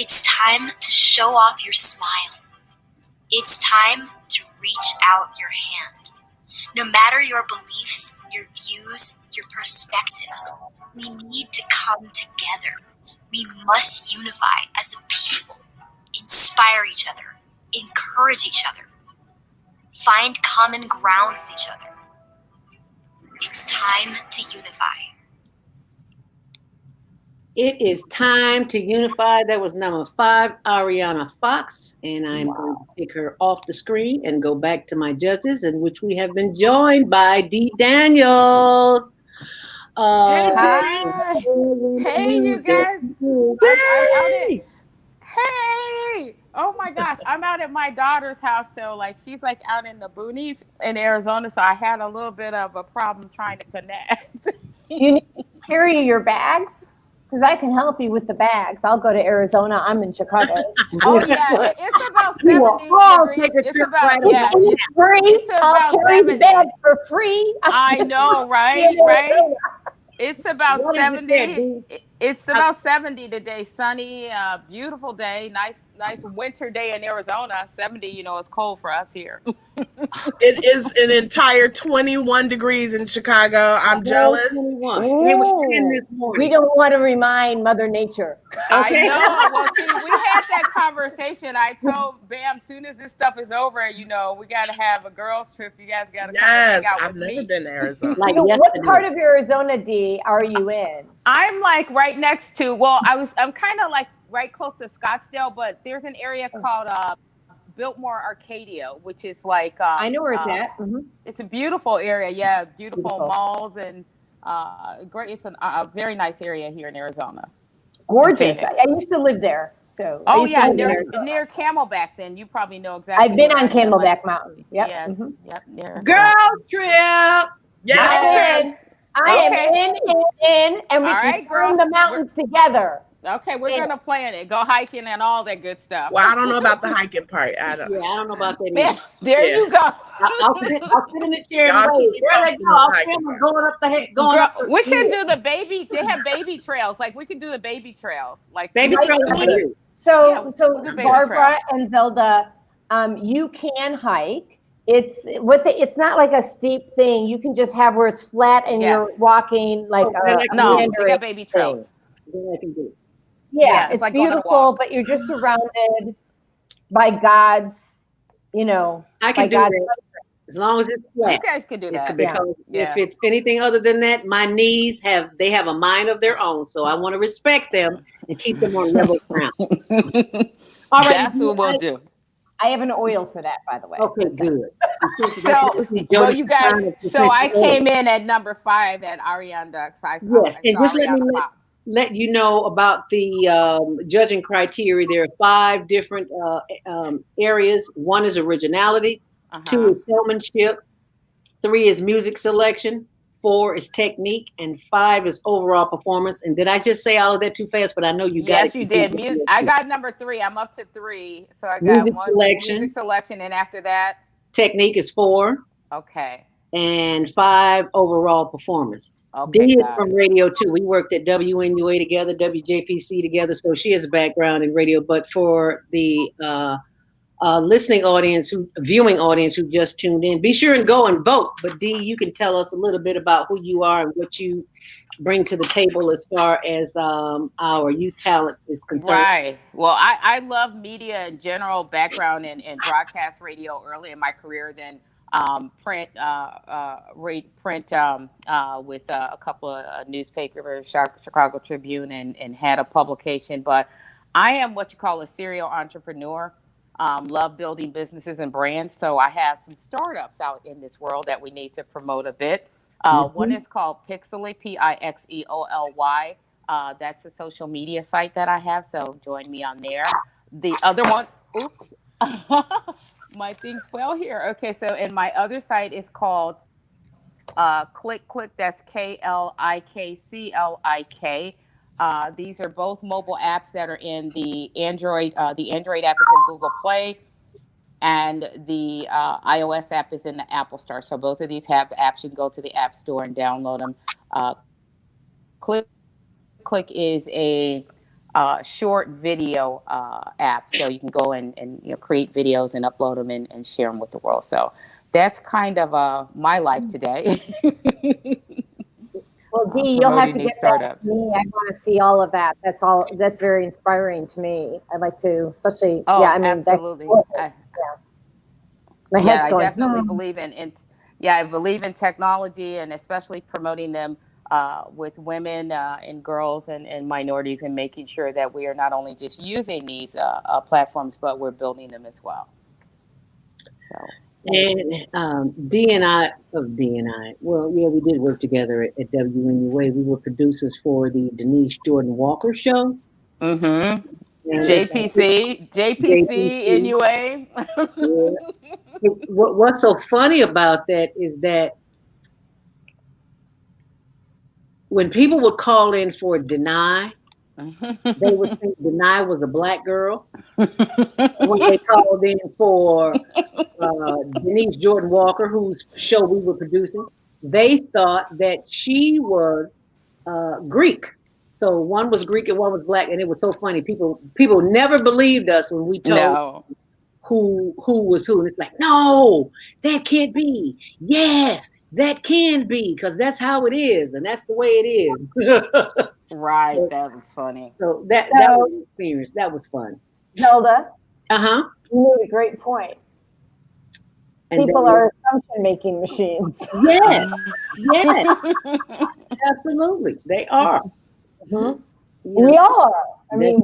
It's time to show off your smile. It's time to reach out your hand. No matter your beliefs, your views, your perspectives, we need to come together. We must unify as a people, inspire each other, encourage each other, find common ground with each other. It's time to unify. It is time to unify. That was number 5, Ariana Fox, and I'm going to take her off the screen and go back to my judges, in which we have been joined by Dee Daniels. Hi. Hey, you guys. I'm out at, hey. Oh my gosh. I'm out at my daughter's house. So like she's like out in the boonies in Arizona. So I had a little bit of a problem trying to connect. You need to carry your bags? Because I can help you with the bags. I'll go to Arizona. I'm in Chicago. Oh yeah, it's about 70 degrees. It's about it's free. It's I'll about carry 70. the bags for free. I know, right? Right. It's about 70. It's about 70 today. Sunny, beautiful day. Nice winter day in Arizona. 70, it's cold for us here. It is an entire 21 degrees in Chicago. I'm jealous. 21. It was 10 this morning. We don't want to remind Mother Nature. Okay. I know. Well, see, we had that conversation. I told Bam, soon as this stuff is over, we got to have a girls trip. You guys got to come hang out with me. I've never been to Arizona. What part of Arizona, Dee, are you in? I'm like right next to. Well, I'm kind of like right close to Scottsdale, but there's an area called Biltmore Arcadia, which is like I know where it's at. Mm-hmm. It's a beautiful area. Yeah, beautiful malls and great. It's a very nice area here in Arizona. Gorgeous. I used to live there. So near Camelback. Then you probably know exactly. I've been on Camelback Mountain. Yep. Yeah. Mm-hmm. Yep. Near. Girl trip. Yes. I am in, and we can climb the mountains together. Okay, we're gonna plan it. Go hiking and all that good stuff. Well, I don't know about the hiking part. I don't know about that. There you go. I'll sit in the chair and wait. There they go. I'll film them going up the head. We can do the baby. They have baby trails. Like we can do the baby trails. Like baby trails. So Barbara and Zelda, you can hike. It's not like a steep thing. You can just have where it's flat and you're walking like we got baby trails. Yeah, it's like beautiful, but you're just surrounded by God's, I can do it as long as it's flat. You guys can do that. Because if it's anything other than that, my knees have a mind of their own. So I want to respect them and keep them on level ground. All right, that's what we'll do. I have an oil for that, by the way. Okay, good. So you guys, I came in at number 5 at Ariane Ducks. Yes, and just let you know about the judging criteria. There are 5 different areas. 1 is originality, 2 is showmanship, 3 is music selection, 4 is technique, and 5 is overall performance. And did I just say all of that too fast? But I know you got it. Yes, you did. I got number 3. I'm up to 3. So I got music selection, and after that, technique is 4. Okay. And 5 overall performance. Okay, Dee is from radio too. We worked at WNUA together, WJPC together, so she has a background in radio. But for the viewing audience who just tuned in, be sure and go and vote. But Dee, you can tell us a little bit about who you are and what you bring to the table as far as our youth talent is concerned. Right. Well, I love media in general, background in broadcast radio early in my career, then print with a couple of newspapers, Chicago Tribune, and had a publication. But I am what you call a serial entrepreneur. Love building businesses and brands. So I have some startups out in this world that we need to promote a bit. One is called Pixely, Pixeoly. That's a social media site that I have. So join me on there. The other one, oops. My thing fell here. Okay, so and my other site is called Click. That's KLIKCLIK. These are both mobile apps that are in the Android. The Android app is in Google Play, and the iOS app is in the Apple Store. So both of these have apps. You can go to the App Store and download them. Click is a short video app, so you can go and create videos and upload them and share them with the world. So that's kind of my life today. Well, Dee, you'll have to get that to me. I want to see all of that. That's very inspiring to me. I'd like to, especially. Oh, yeah, I mean, absolutely. My head's I going. definitely believe in. Yeah, I believe in technology, and especially promoting them with women and girls and minorities, and making sure that we are not only just using these platforms, but we're building them as well. So. And D and I, well, yeah, we did work together at WNUA. We were producers for the Denise Jordan Walker show. Mm-hmm. JPC, NUA. Yeah. What's so funny about that is that when people would call in for Deny, they would think Deny was a black girl. When they called in for Denise Jordan Walker, whose show we were producing, they thought that she was Greek. So one was Greek and one was black, and it was so funny. People never believed us when we told who was who. And it's like, no, that can't be. Yes, that can be, because that's how it is, and that's the way it is. Right, that was funny. So that was an experience. That was fun. Zelda. You made a great point. And people are assumption-making machines. Yes, yes, absolutely, they are. Mm-hmm. We all are. I mean,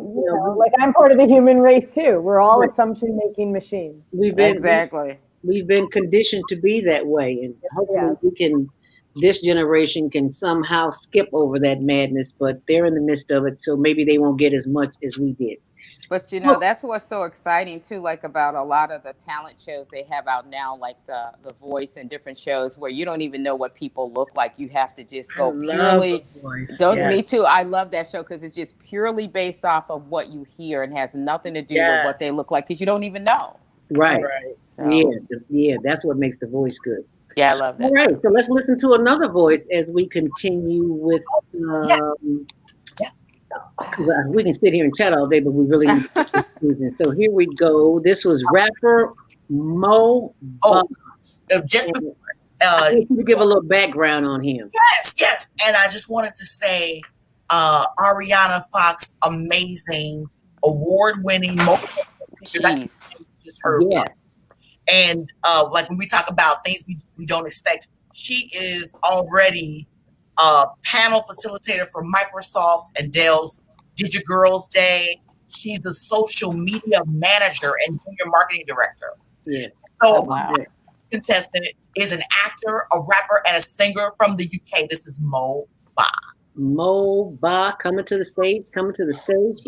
like I'm part of the human race too. We're all assumption-making machines. We've been conditioned to be that way, and hopefully this generation can somehow skip over that madness. But they're in the midst of it, so maybe they won't get as much as we did. But that's what's so exciting too, like about a lot of the talent shows they have out now, like the Voice and different shows where you don't even know what people look like. You have to just go purely. Me too. I love that show because it's just purely based off of what you hear and has nothing to do with what they look like because you don't even know. Right. So. Yeah. That's what makes the Voice good. Yeah, I love that. All right, so let's listen to another voice as we continue with. We can sit here and chat all day, but we really need to season. So here we go. This was rapper Mo. Just before, to give a little background on him. Yes. And I just wanted to say, Ariana Fox, amazing, award-winning. Just heard. Yes. And like when we talk about things we don't expect, she is already a panel facilitator for Microsoft and Dell's DigiGirls Day. She's a social media manager and junior marketing director. Yeah. So this contestant is an actor, a rapper, and a singer from the UK. This is Mo Ba. Mo Ba coming to the stage.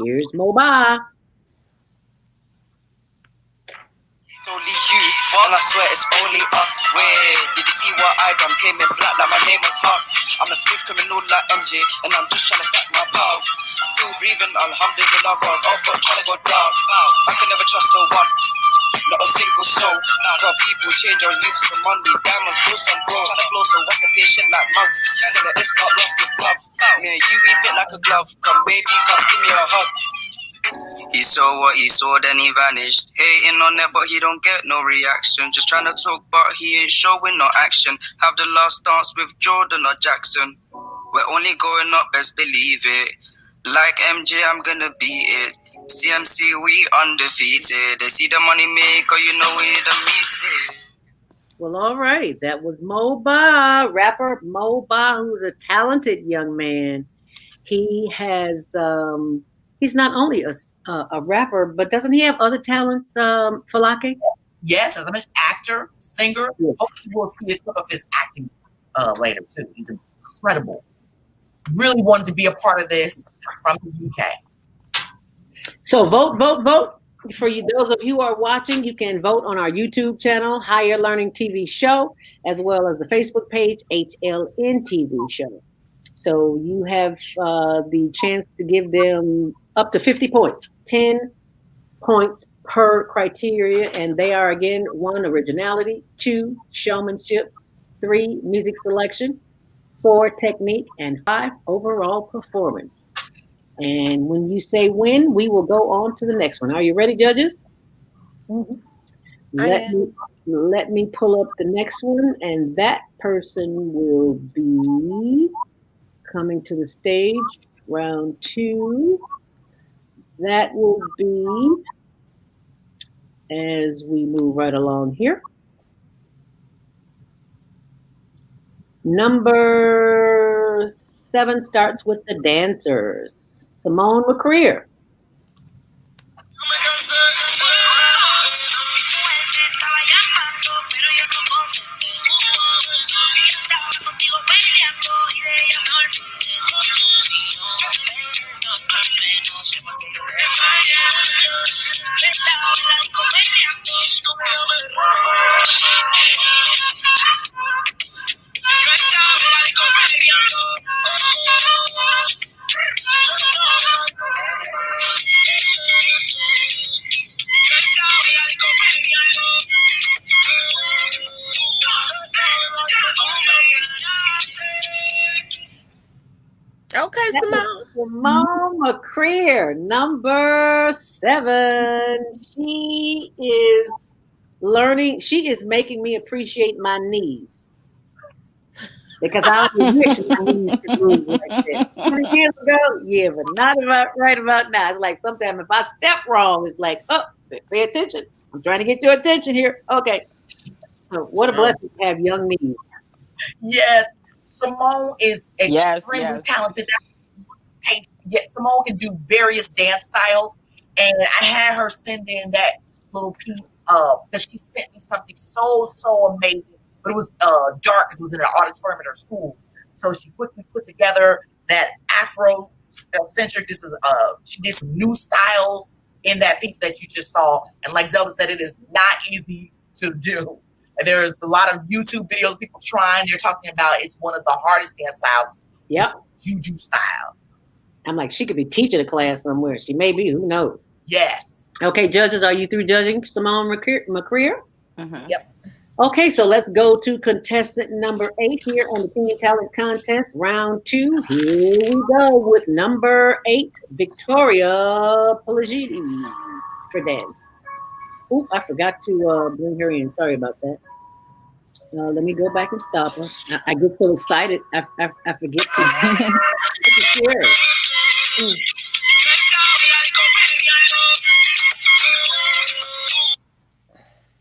Here's Mo Ba. It's only you, and I swear it's only us. Wait, did you see what I done? Came in black like my name is Huss. I'm a smooth criminal like MJ, and I'm just trying to stack my pals. Still breathing, alhamdulillah, God, off, but trying to go down. I can never trust no one, not a single soul. Got people change on youth for money, diamonds, grow some bro. Trying to blow, so what's the patient like mugs? Tell her it's not lost, it's love. Me and you, we fit like a glove. Come baby, come give me a hug. He saw what he saw, then he vanished. Hating on it, but he don't get no reaction. Just trying to talk, but he ain't showing no action. Have the last dance with Jordan or Jackson. We're only going up, best believe it. Like MJ, I'm gonna beat it. CMC, we undefeated. They see the money maker, you know we the meet it. Well, all right. That was Mo Ba, rapper Mo Ba, who's a talented young man. He has... he's not only a rapper, but doesn't he have other talents, Falake? Yes, as I mentioned, actor, singer. Yes. Hopefully we'll see a clip of his acting later, too. He's incredible. Really wanted to be a part of this from the UK. So vote. For you, those of you who are watching, you can vote on our YouTube channel, Higher Learning TV Show, as well as the Facebook page, HLN TV Show. So you have the chance to give them up to 50 points, 10 points per criteria. And they are, again, 1, originality, 2, showmanship, 3, music selection, 4, technique, and 5, overall performance. And when you say win, we will go on to the next one. Are you ready, judges? Mhm. I Let am. me let me pull up the next one, and that person will be coming to the stage. Round two. That will be as we move right along here. Number 7 starts with the dancers. Simone McCreer. Okay, That was Simone. Simone McCreer, number 7. She is learning. She is making me appreciate my knees because I only wish my knees could move like that. 20 years ago, yeah, but not about right about now. It's like sometimes if I step wrong, it's like, oh, pay attention. I'm trying to get your attention here. Okay. So what a Um, blessing to have young knees. Yes, Simone is Yes, extremely yes. talented. Taste. Yet Simone can do various dance styles, and I had her send in that little piece because she sent me something so amazing, but it was dark because it was in an auditorium at her school. So she quickly put together that Afro centric. This is she did some new styles in that piece that you just saw, and like Zelda said, it is not easy to do. And there's a lot of YouTube videos people trying. They're talking about it's one of the hardest dance styles. Is Yep. juju style. I'm like, she could be teaching a class somewhere. She may be. Who knows? Yes. Okay, judges, are you through judging Simone McCreer? Hmm. Yep. Okay, so let's go to contestant number 8 here on the Teen Talent Contest, round 2. Here we go with number 8, Victoria Pelagidi for dance. Oh, I forgot to bring her in. Sorry about that. Let me go back and stop her. I get so excited, I forget to share it. Mm.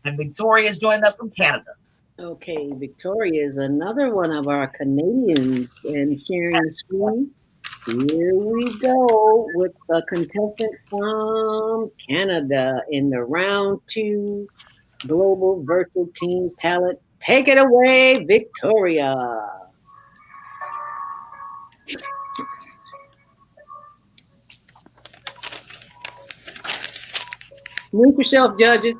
And Victoria is joining us from Canada. Okay, Victoria is another one of our Canadians and sharing the screen. Here we go with a contestant from Canada in the round 2 Global Virtual Teen Talent. Take it away, Victoria. Mute yourself, judges.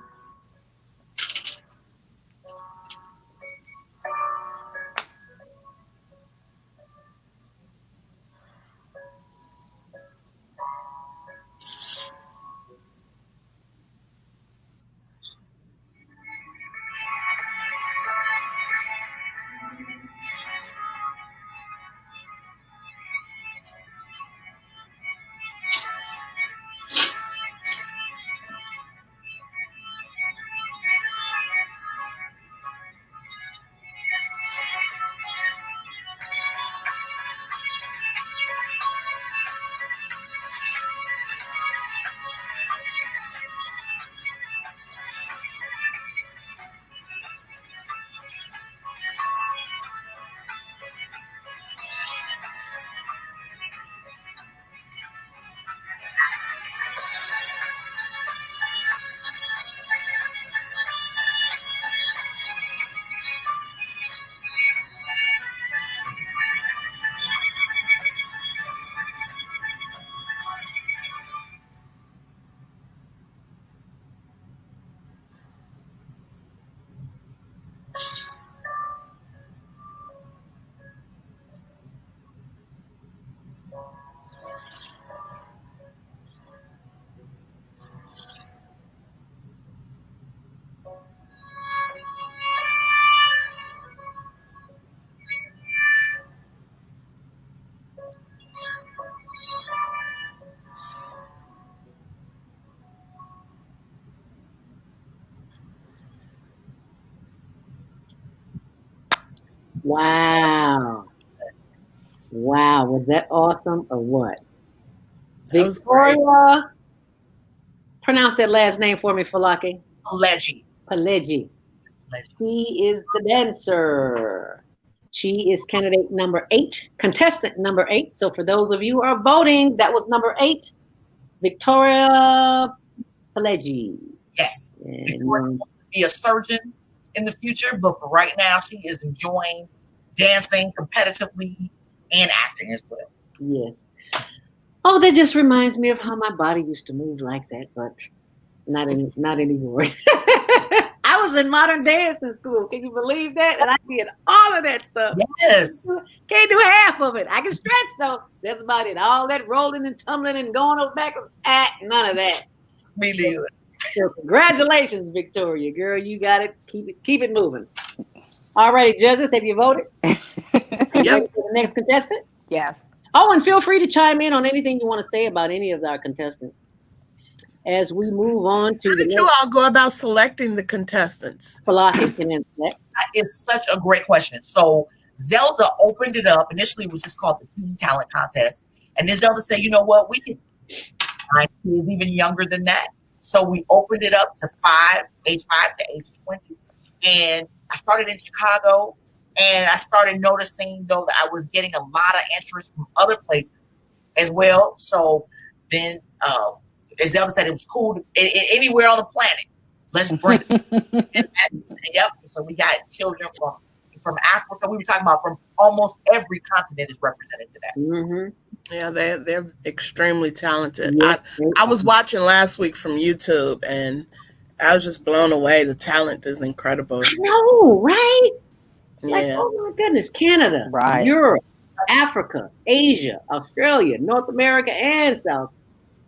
Wow. Wow. Was that awesome or what? That was great. Victoria, pronounce that last name for me, Falaki. Leggy. Palegi. Leggy. She is the dancer. She is candidate number 8, contestant number 8. So for those of you who are voting, that was number 8, Victoria Palegi. Yes. And Victoria wants to be a surgeon in the future, but for right now, she is enjoying dancing competitively and acting as well. yes. Oh, that just reminds me of how my body used to move like that, but not anymore. I was in modern dance in school. Can you believe that? And I did all of that stuff. Yes. Can't do half of it. I can stretch though. That's about it. All that rolling and tumbling and going over back, none of that. Me neither. So congratulations, Victoria, girl. You got it. Keep it moving. All righty, judges, have you voted? Yep. For the next contestant? Yes. Oh, and feel free to chime in on anything you want to say about any of our contestants as we move on to How the did you all go about selecting the contestants? Falaki can answer that. That is such a great question. So Zelda opened it up. Initially, it was just called the Teen Talent Contest. And then Zelda said, you know what? We can find kids even younger than that. So we opened it up to age 5 to age 20. And I started in Chicago. And I started noticing, though, that I was getting a lot of interest from other places as well. So then, as Zelda said, it was cool anywhere on the planet. Let's bring it. Yep. So we got children from Africa. We were talking about from almost every continent is represented today. Mm-hmm. Yeah, they're extremely talented. Yes. I was watching last week from YouTube, and I was just blown away. The talent is incredible. I know, right? Like, Yeah. oh my goodness, Canada, Right. Europe, Africa, Asia, Australia, North America, and South.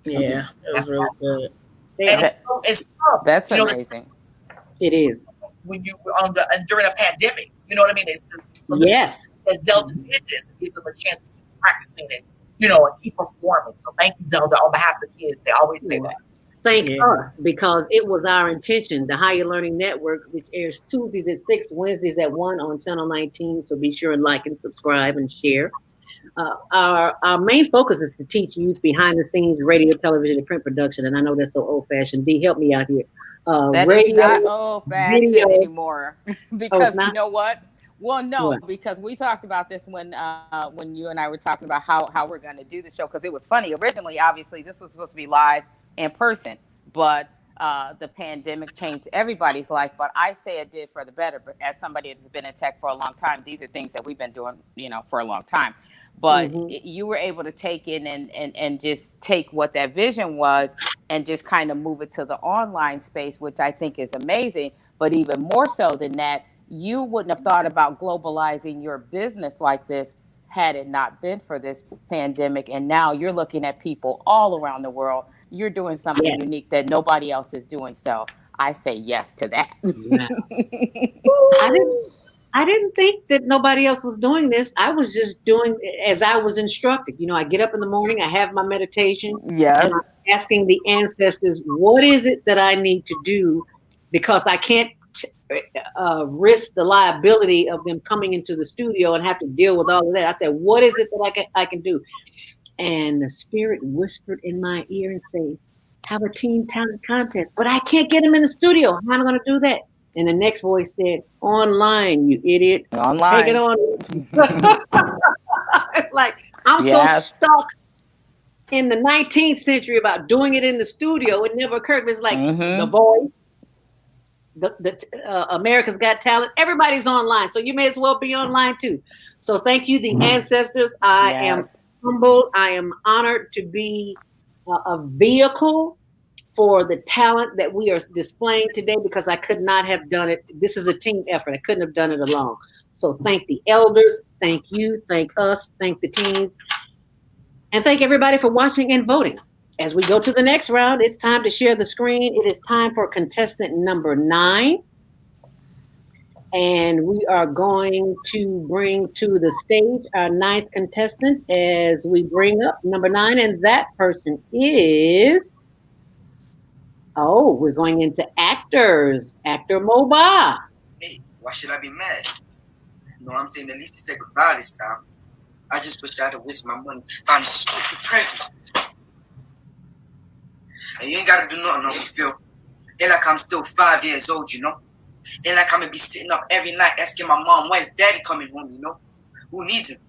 Yeah, it was really good. And it's tough. That's You know, amazing. It is. when you were during a pandemic, you know what I mean? It's just, so Yes. that Zelda did this, it gives them a chance to keep practicing and and keep performing. So thank you, Zelda, on behalf of the kids. They always say that. Thank us, because it was our intention. The Higher Learning Network, which airs Tuesdays at 6, Wednesdays at 1 on Channel 19. So be sure and like and subscribe and share. Our main focus is to teach youth behind the scenes radio, television, and print production. And I know that's so old fashioned. D, help me out here. That is not old fashioned anymore. Because you know what? Well, no, because we talked about this when you and I were talking about how we're going to do the show. Because it was funny. Originally, obviously, this was supposed to be live in person, but the pandemic changed everybody's life. But I say it did for the better. But as somebody that's been in tech for a long time, these are things that we've been doing, for a long time. But you were able to take in and just take what that vision was and just kind of move it to the online space, which I think is amazing. But even more so than that, you wouldn't have thought about globalizing your business like this had it not been for this pandemic. And now you're looking at people all around the world. You're doing something unique that nobody else is doing. So I say yes to that. I didn't think that nobody else was doing this. I was just doing as I was instructed. I get up in the morning, I have my meditation. Yes. And I'm asking the ancestors, what is it that I need to do? Because I can't risk the liability of them coming into the studio and have to deal with all of that. I said, what is it that I can do? And the spirit whispered in my ear and said, have a teen talent contest. But I can't get them in the studio. How am I going to do that? And the next voice said, online, you idiot. Online. Take it on. It's like, I'm so stuck in the 19th century about doing it in the studio. It never occurred. It's like The Voice, America's Got Talent. Everybody's online. So you may as well be online too. So thank you, the ancestors. I am humbled. I am honored to be a vehicle for the talent that we are displaying today, because I could not have done it. This is a team effort. I couldn't have done it alone. So thank the elders, thank you, thank us, thank the teens, and thank everybody for watching and voting. As we go to the next round, it's time to share the screen. It is time for contestant number 9. And we are going to bring to the stage our 9th contestant as we bring up number 9. And that person is... we're going into actors. Actor Moba. Hey, why should I be mad? You know what I'm saying? At least he said goodbye this time. I just wish I'd have wasted my money on a stupid present. And you ain't gotta do nothing, Uncle Phil. Ain't like I'm still 5 years old, you know? Ain't like I'm gonna be sitting up every night asking my mom, when's daddy coming home, you know? Who needs him?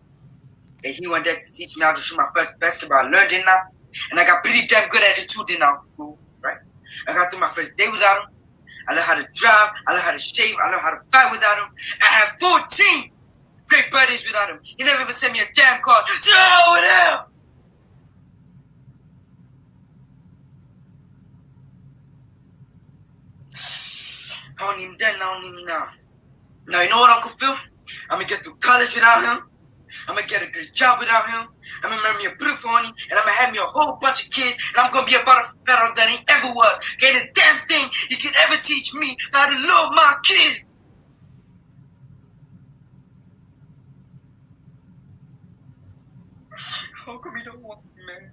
And he went there to teach me how to shoot my first basketball. I learned it now. And I got pretty damn good at it too, then, Uncle Phil, right? I got through my first day without him. I learned how to drive. I learned how to shave. I learned how to fight without him. I have 14 great birthdays without him. He never even sent me a damn card. So with him. I don't even then, I don't even know. Now, you know what, Uncle Phil? I'm gonna get through college without him. I'm gonna get a good job without him. I'm gonna marry me a beautiful honey, and I'm gonna have me a whole bunch of kids, and I'm gonna be about better than he ever was. Ain't a damn thing he can ever teach me how to love my kid. How come you don't want me, man?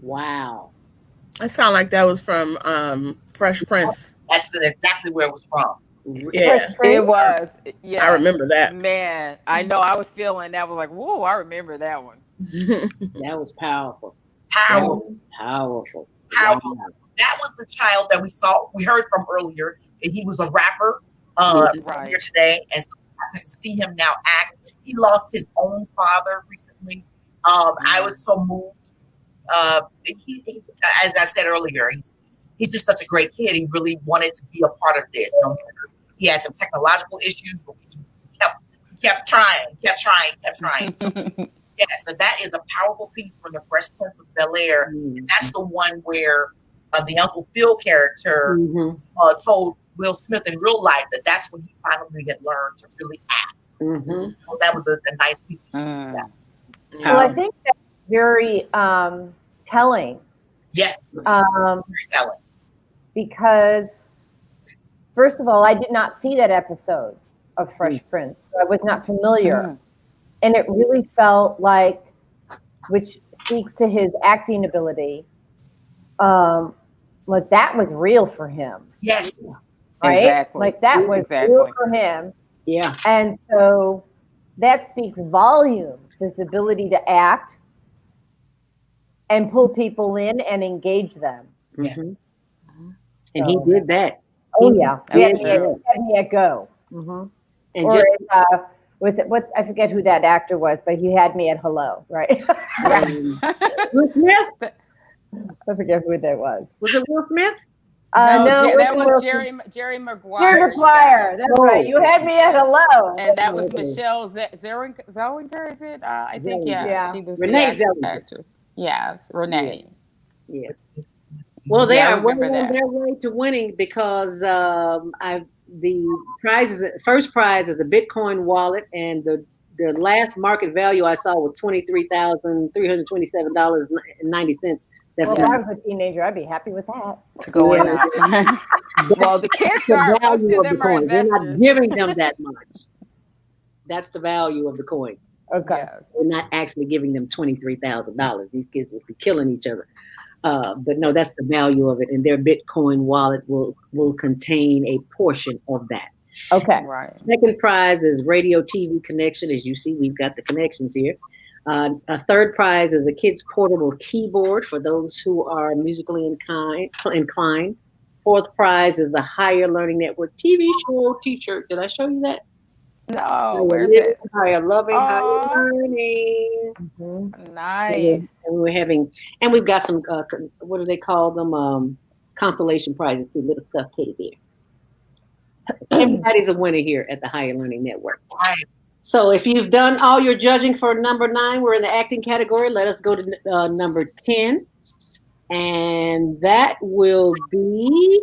Wow. That sound like that was from Fresh Prince. That's exactly where it was from. Yeah, It was. Yeah. I remember that. Man, I know. I was feeling that. Was like, whoa, I remember that one. That was powerful. Powerful. Powerful. Powerful. Wow. That was the child that we heard from earlier. And he was a rapper Right. here today. And so to see him now act, he lost his own father recently. I was so moved. He's, as I said earlier, he's just such a great kid. He really wanted to be a part of this. You know, he had some technological issues, but he kept trying. So, yes, so that is a powerful piece from the Fresh Prince of Bel-Air. And that's the one where the Uncle Phil character told Will Smith in real life that's when he finally had learned to really act. So that was a nice piece of that. Well, I think that's very telling. Yes, very telling. Because, first of all, I did not see that episode of Fresh Prince. So I was not familiar. And it really felt like, which speaks to his acting ability, like that was real for him. Yes. Right? Exactly. Like that was real for him. Yeah. And so that speaks volumes to his ability to act and pull people in and engage them. And he did that. Oh yeah, he had me at go. And or was it what? I forget who that actor was, but he had me at hello, right? Will Smith? I forget who that was. Was it Will Smith? No, no, that was Jerry Maguire. Jerry Maguire. That's right. You had me at hello. And that was Michelle Zellweger, is it? I think, she was Renee the Zellweger. actor. Yes, Renee. Yes. Well, they are well remember on their way to winning because the first prize is a Bitcoin wallet, and the last market value I saw was $23,327.90. Well, if I was a teenager, I'd be happy with that. It's going up. Well, the kids are. Most of them are investors. They're not giving them that much. That's the value of the coin. Okay. Yes. We're not actually giving them $23,000. These kids would be killing each other. But no, that's the value of it. And their Bitcoin wallet will contain a portion of that. Okay. Right. Second prize is radio TV connection. As you see, we've got the connections here. A third prize is a kid's portable keyboard for those who are musically inclined. Fourth prize is a Higher Learning Network TV show t-shirt. Did I show you that? No, where's it? Higher Loving, Higher Learning. Nice. And we've got some, what do they call them? Consolation prizes too, little stuffed teddy bear. Everybody's a winner here at the Higher Learning Network. Right. So if you've done all your judging for number 9, we're in the acting category. Let us go to number 10. And that will be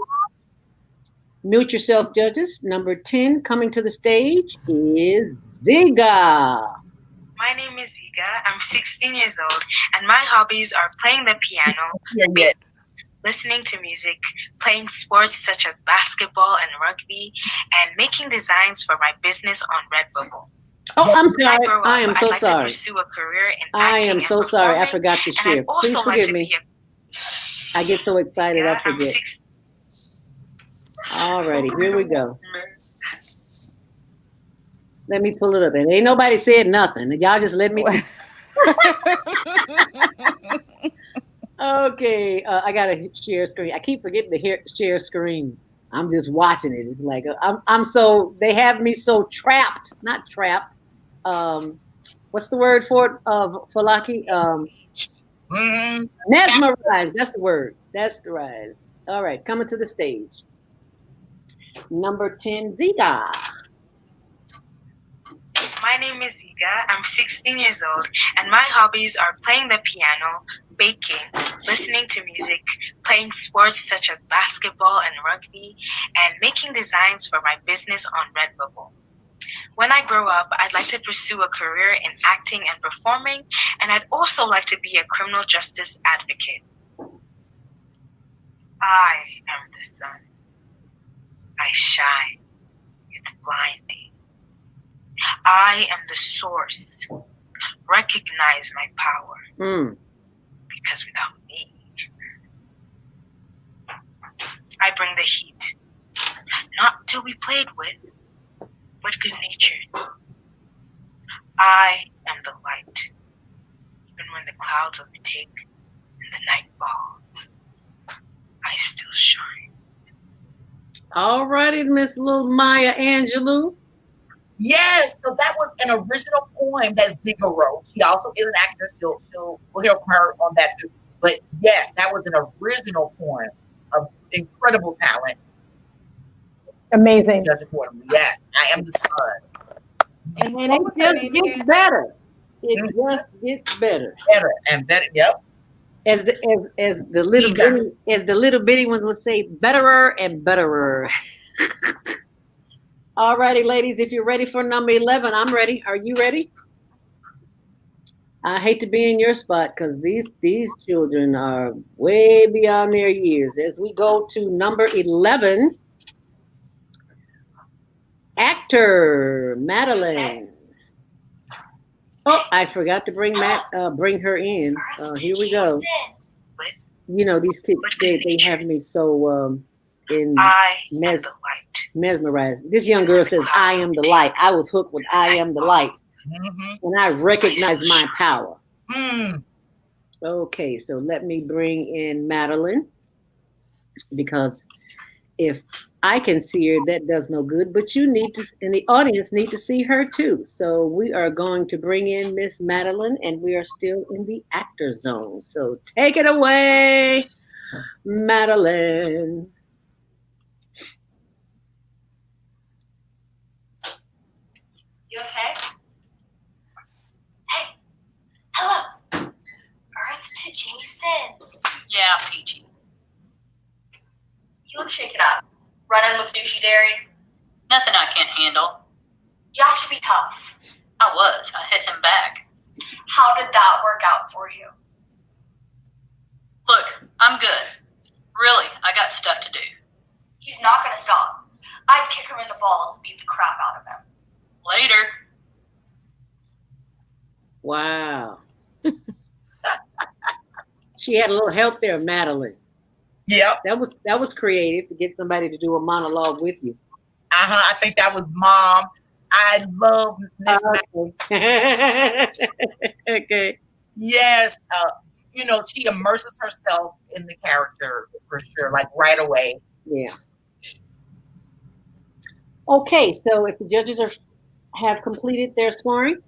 Mute Yourself, judges. Number 10 coming to the stage is Ziga. My name is Ziga. I'm 16 years old, and my hobbies are playing the piano, listening to music, playing sports such as basketball and rugby, and making designs for my business on Redbubble. Oh, I'm sorry. I am so I'd like sorry. to pursue a career in I acting am so and sorry. I performing, forgot to and share. I'd also Please like forgive to me. be I get so excited, I I'm forget. All righty, here we go. Let me pull it up. And ain't nobody said nothing. Y'all just let me. Okay, I gotta share screen. I keep forgetting to share screen. I'm just watching it. It's like I'm so they have me so trapped, not trapped. What's the word for it? For Lucky? Mesmerized. That's the word. That's the rise. All right, coming to the stage. Number 10, Zika. My name is Ziga. I'm 16 years old, and my hobbies are playing the piano, baking, listening to music, playing sports such as basketball and rugby, and making designs for my business on Redbubble. When I grow up, I'd like to pursue a career in acting and performing, and I'd also like to be a criminal justice advocate. I am the sun. I shine. It's blinding. I am the source. Recognize my power. Because without me, I bring the heat. Not to be played with, but good natured. I am the light. Even when the clouds overtake and the night falls, I still shine. All righty, Miss Little Maya Angelou. Yes, so that was an original poem that Ziga wrote. She also is an actress. We'll hear from her on that too. But yes, that was an original poem of incredible talent. Amazing. Judge accordingly. Yes, I am the sun. And it just gets better. It just gets better. Better and better. Yep. As the little bitty ones would say, betterer and betterer. All righty, ladies, if you're ready for number 11, I'm ready. Are you ready? I hate to be in your spot because these children are way beyond their years. As we go to number 11, actor Madeline. Oh, I forgot to bring her in. Here we go. You know, these kids, they have me so mesmerized. This young girl says, I am the light. I was hooked with I am the light. And I recognize my power. Okay, so let me bring in Madeline, because if I can see her, that does no good, but you need to, and the audience need to see her too. So we are going to bring in Miss Madeline, and we are still in the actor zone. So take it away, Madeline. You okay? Hey, hello. Earth to Jason. Yeah, peachy. You look shaken up. Running with douchey dairy. Nothing I can't handle. You have to be tough. I was. I hit him back. How did that work out for you? Look, I'm good. Really, I got stuff to do. He's not going to stop. I'd kick him in the balls and beat the crap out of him. Later. Wow. She had a little help there, Madeline. Yep. That was creative to get somebody to do a monologue with you. I think that was Mom. I love Miss Madeline. Okay. Yes. You know, she immerses herself in the character for sure, like right away. Yeah. Okay, so if the judges have completed their scoring,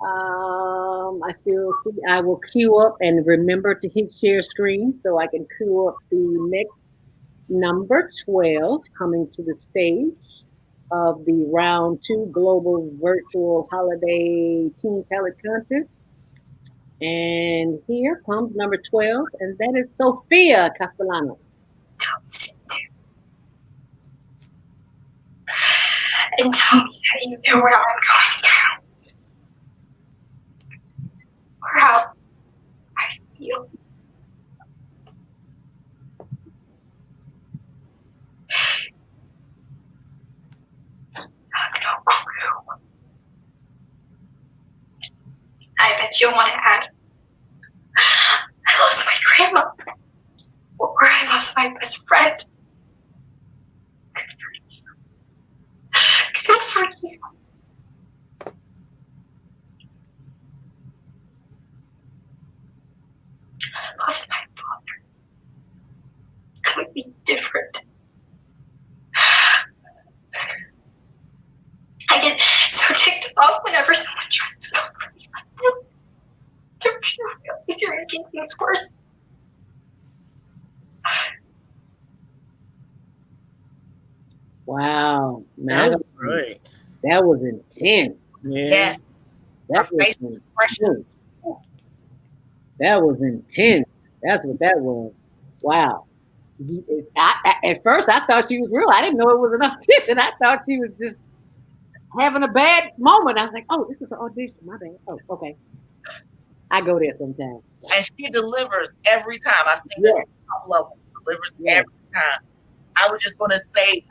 I still see. I will queue up and remember to hit share screen so I can queue up the next number 12 coming to the stage of the round 2 global virtual holiday teen talent contest. And here comes number 12, and that is Sophia Castellanos. And tell me that you know what I'm going through. Or how I feel. I have no clue. I bet you'll want to add. I lost my grandma. Or I lost my best friend. Good for so ticked off whenever someone tries to talk to me like this. To realize you're making things worse. Wow, That was great. That was intense. Yeah. Yes. That Her facial expressions. That was intense. That's what that was. Wow. At first, I thought she was real. I didn't know it was an audition. I thought she was just having a bad moment. I was like, oh, this is an audition. My bad. Oh, okay. I go there sometimes. And she delivers every time. I've seen her a couple of them. Delivers every time. I was just going to say,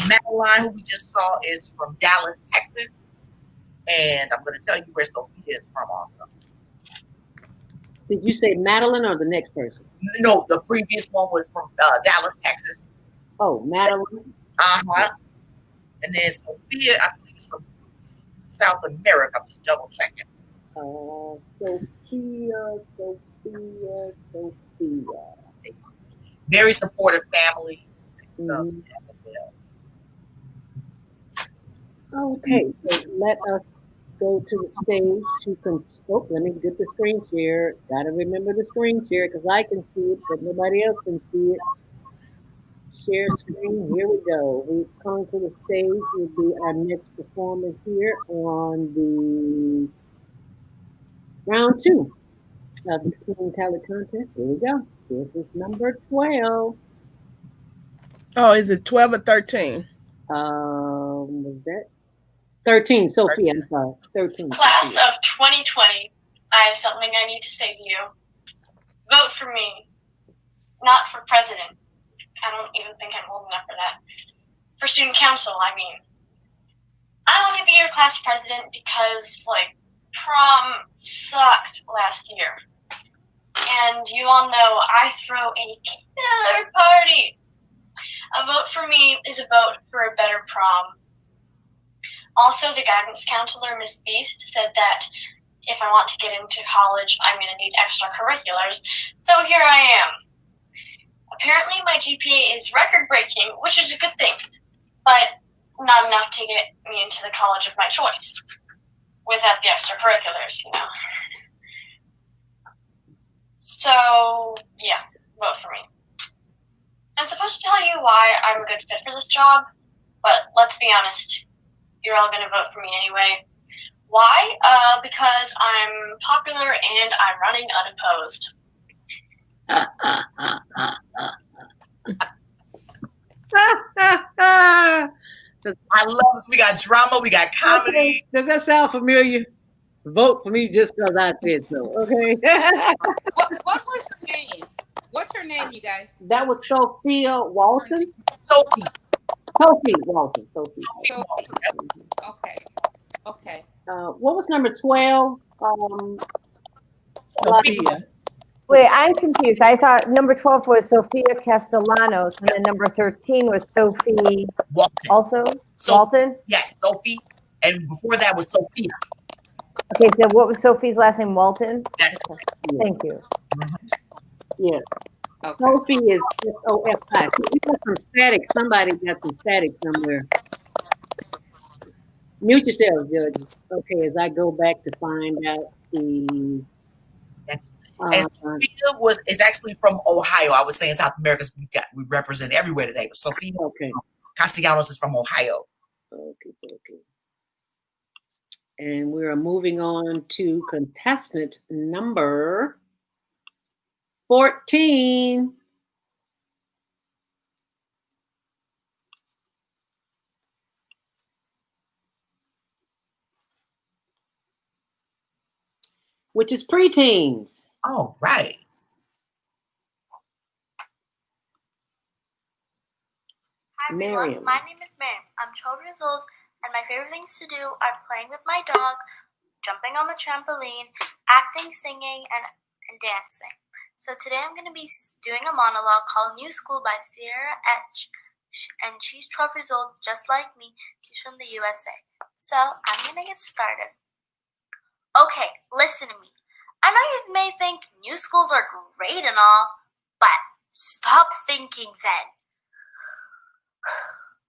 Madeline, who we just saw, is from Dallas, Texas. And I'm going to tell you where Sophia is from also. Did you say Madeline or the next person? No, the previous one was from Dallas, Texas. Oh, Madeline. Uh-huh. And then Sophia, I believe, is from South America. I'm just double checking. Sophia. Very supportive family. Mm-hmm. Okay, so let us go to the stage. You can. Oh, let me get the screen share. Gotta remember the screen share because I can see it, but nobody else can see it. Share screen. Here we go. We've come to the stage. Will be our next performance here on the round 2 of the Teen Talent Contest. Here we go. This is number 12. Oh, is it 12 or 13? Was that 13? Sophia, I'm sorry. 13. Class Sophia. of 2020, I have something I need to say to you. Vote for me. Not for president. I don't even think I'm old enough for that. For student council, I mean. I want to be your class president because, prom sucked last year. And you all know I throw a killer party. A vote for me is a vote for a better prom. Also, the guidance counselor, Miss Beast, said that if I want to get into college, I'm going to need extracurriculars. So here I am. Apparently, my GPA is record-breaking, which is a good thing, but not enough to get me into the college of my choice without the extracurriculars, you know. So, yeah, vote for me. I'm supposed to tell you why I'm a good fit for this job, but let's be honest, you're all going to vote for me anyway. Why? Because I'm popular and I'm running unopposed. I love this. We got drama. We got comedy. Okay. Does that sound familiar? Vote for me just because I said so. Okay. What was her name? What's her name, you guys? That was Sophia Walton. Sophie Walton. Sophie. Okay. Okay. What was number 12? Sophia. Wait, I'm confused. I thought number 12 was Sophia Castellanos, and then number 13 was Sophie Walton. Also? Walton? Yes, Sophie. And before that was Sophia. Okay, so what was Sophie's last name? Walton? That's okay. Thank you. Yeah. Okay. Sophie is S-O-F-I. We got some static. Somebody got some static somewhere. Mute yourselves, judges. Okay, as I go back to find out the... And Sophia is actually from Ohio. I was saying South America. We represent everywhere today, but Sophia Castellanos is from Ohio. Okay. And we are moving on to contestant number 14. Which is preteens. Oh, right. Hi everyone, my name is Miriam. I'm 12 years old, and my favorite things to do are playing with my dog, jumping on the trampoline, acting, singing, and dancing. So today I'm going to be doing a monologue called New School by Sierra Etch, and she's 12 years old, just like me. She's from the USA. So I'm going to get started. Okay, listen to me. I know you may think new schools are great and all, but stop thinking then.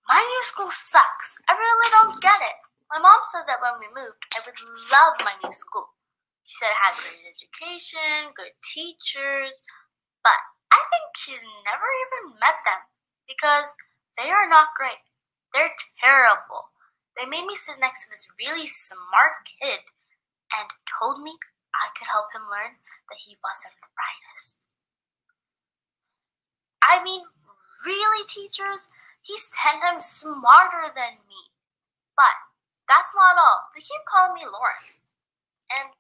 My new school sucks. I really don't get it. My said that when we moved, I would love my new school. She said it had great education, good teachers, but I think she's never even met them because they are not great. They're terrible. They made me sit next to this really smart kid and told me I could help him learn that he wasn't the brightest. I mean, really, teachers? He's 10 times smarter than me. But that's not all. They keep calling me Lauren. And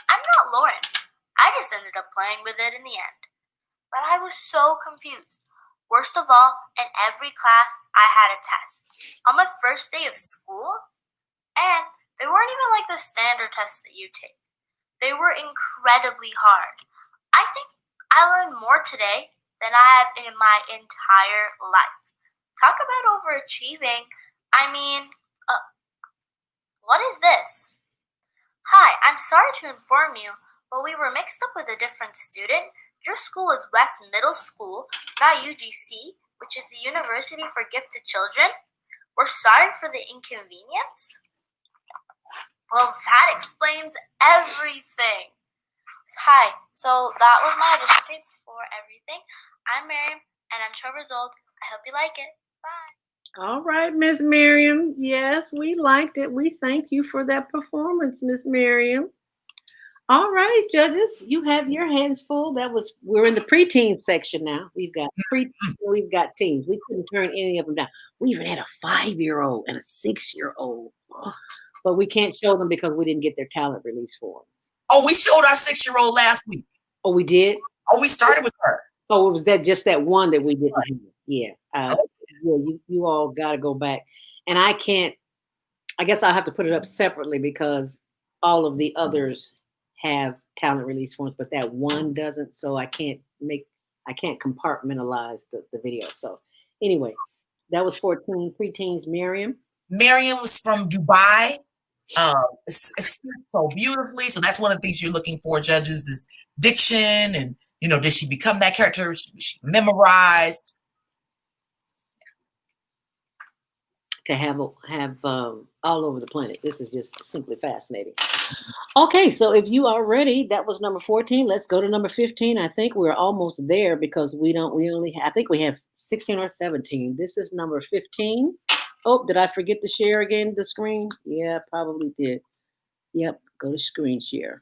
I'm not Lauren. I just ended up playing with it in the end. But I was so confused. Worst of all, in every class, I had a test. On my first day of school, and they weren't even like the standard tests that you take. They were incredibly hard. I think I learned more today than I have in my entire life. Talk about overachieving. I mean, what is this? Hi, I'm sorry to inform you, but we were mixed up with a different student. Your school is West Middle School, not UGC, which is the University for Gifted Children. We're sorry for the inconvenience. Well, that explains everything. Hi, so that was my audition tape for everything. I'm Miriam, and I'm 12 years old. I hope you like it. Bye. All right, Miss Miriam. Yes, we liked it. We thank you for that performance, Miss Miriam. All right, judges, you have your hands full. We're in the preteen section now. We've got we've got teens. We couldn't turn any of them down. We even had a 5-year-old and a 6-year-old, but we can't show them because we didn't get their talent release forms. Oh, we showed our 6-year-old last week. Oh, we did. Oh, we started with her. Oh, was that just that one that we didn't have? Yeah. Yeah. You all got to go back, and I can't. I guess I'll have to put it up separately because all of the others have talent release forms, but that one doesn't. So I can't compartmentalize the video. So anyway, that was 14 preteens. Miriam. Miriam was from Dubai. It's so beautifully. So that's one of the things you're looking for, judges, is diction, and did she become that character? She memorized. To have all over the planet. This is just simply fascinating. Okay, so if you are ready, that was number 14. Let's go to number 15. I think we're almost there because I think we have 16 or 17. This is number 15. Oh, did I forget to share again the screen? Yeah, probably did. Yep, go to screen share.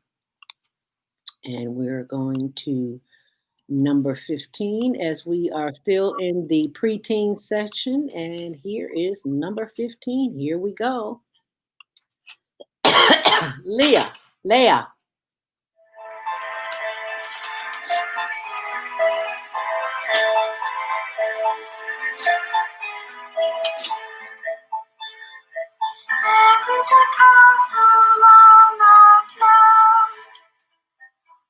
And we're going to number 15 as we are still in the preteen section. And here is number 15. Here we go. Leah. There is a castle on a cloud.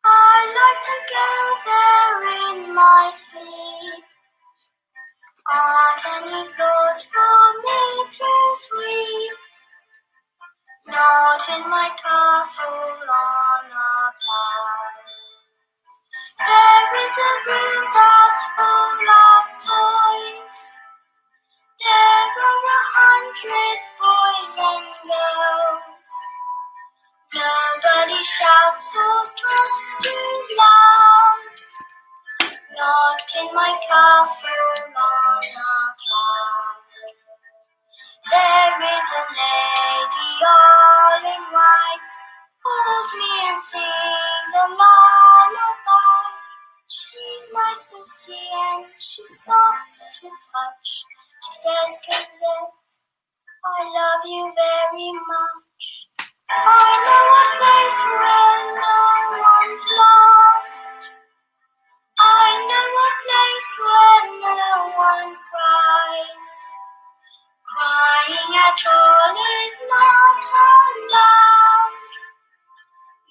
I like to go there in my sleep. Aren't any floors for me to sweep? Not in my castle on a cloud. There is a room that's full of toys. There are 100 boys and girls. Nobody shouts or talks too loud. Not in my castle on a cloud. There is a lady all in white, holds me and sings a lullaby. She's nice to see and she's soft to touch. She says, Cosette, I love you very much. I know a place where no one's lost. I know a place where no one cries. Crying at all is not allowed.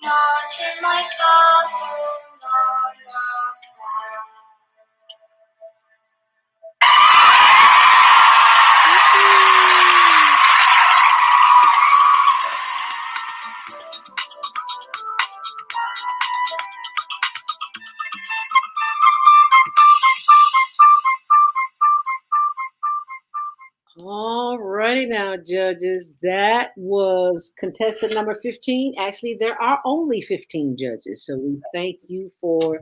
Not in my castle on a cloud. our judges. That was contestant number 15. Actually, there are only 15 judges. So we thank you for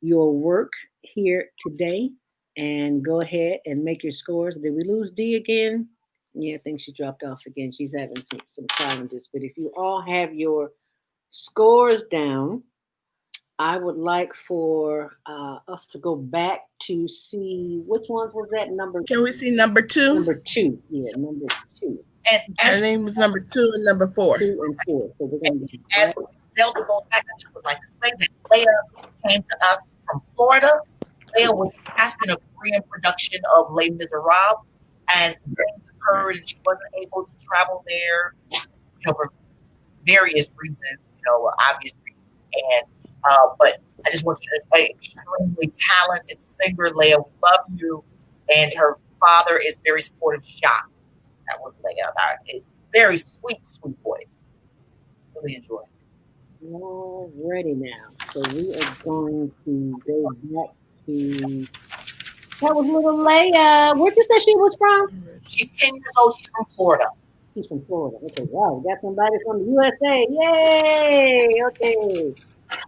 your work here today. And go ahead and make your scores. Did we lose D again? Yeah, I think she dropped off again. She's having some challenges. But if you all have your scores down, I would like for us to go back to see which ones was that number. Can we see number 2? Number 2, yeah, number 2. And Her name was number 2 and number 4. 2 and 4. So we're going to as Zelda goes back, I just would like to say that Leia came to us from Florida. Leia was cast in a Korean production of Les Miserables, and some things occurred, and she wasn't able to travel there, for various reasons, obvious reasons. And but I just want you to say, extremely talented singer, Leia. We love you, and her father is very supportive. Shocked. That was Leia. Very sweet voice. Really enjoy. all ready now. So we are going to go back to that was little Leia. Where'd you say she was from? She's 10 years old. She's from Florida. She's from Florida. Okay, wow, we got somebody from the USA. Yay! Okay.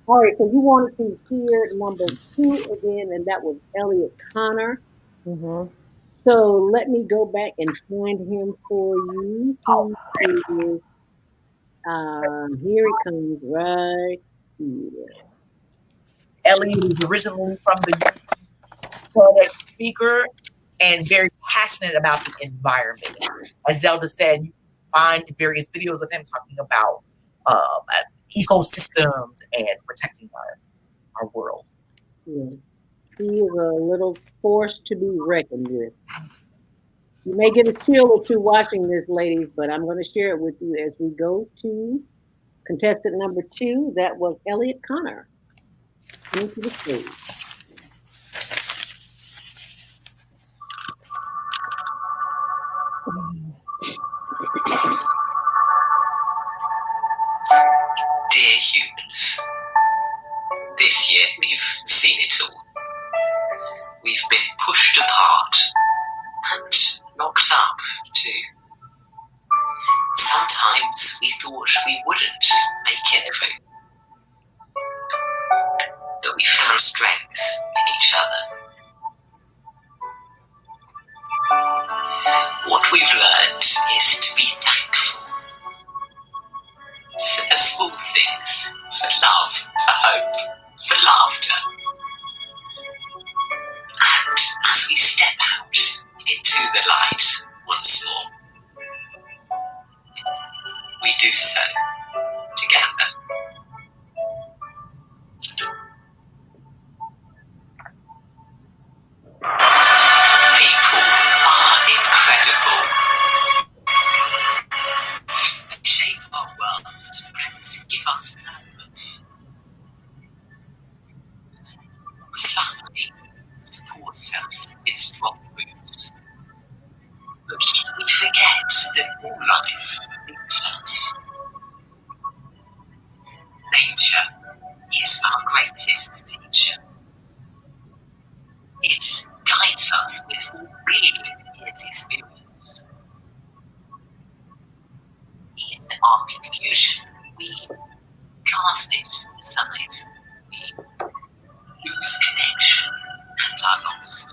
All right, so you wanted to hear number 2 again, and that was Elliot Connor. Mm-hmm. So let me go back and find him for you. He is, here he comes right here. Elliot is originally from the TEDx speaker and very passionate about the environment. As Zelda said, you find various videos of him talking about ecosystems and protecting our world. Yeah. He is a little force to be reckoned with. You may get a chill or two watching this, ladies, but I'm going to share it with you as we go to contestant number 2. That was Elliot Connor. Into the stage. Dear humans, this year we've seen it all. We've been pushed apart and locked up too. Sometimes we thought we wouldn't make it through, but we found strength in each other. What we've learned is to be thankful for the small things, for love, for hope, for laughter. And as we step out into the light once more, we do so together. People are incredible. They shape our world and give us purpose. Family supports us in strong roots. But we forget that all life links us. Nature is our greatest teacher. It guides us with all being its experience. In our confusion, we cast it aside. We lose connection and are lost.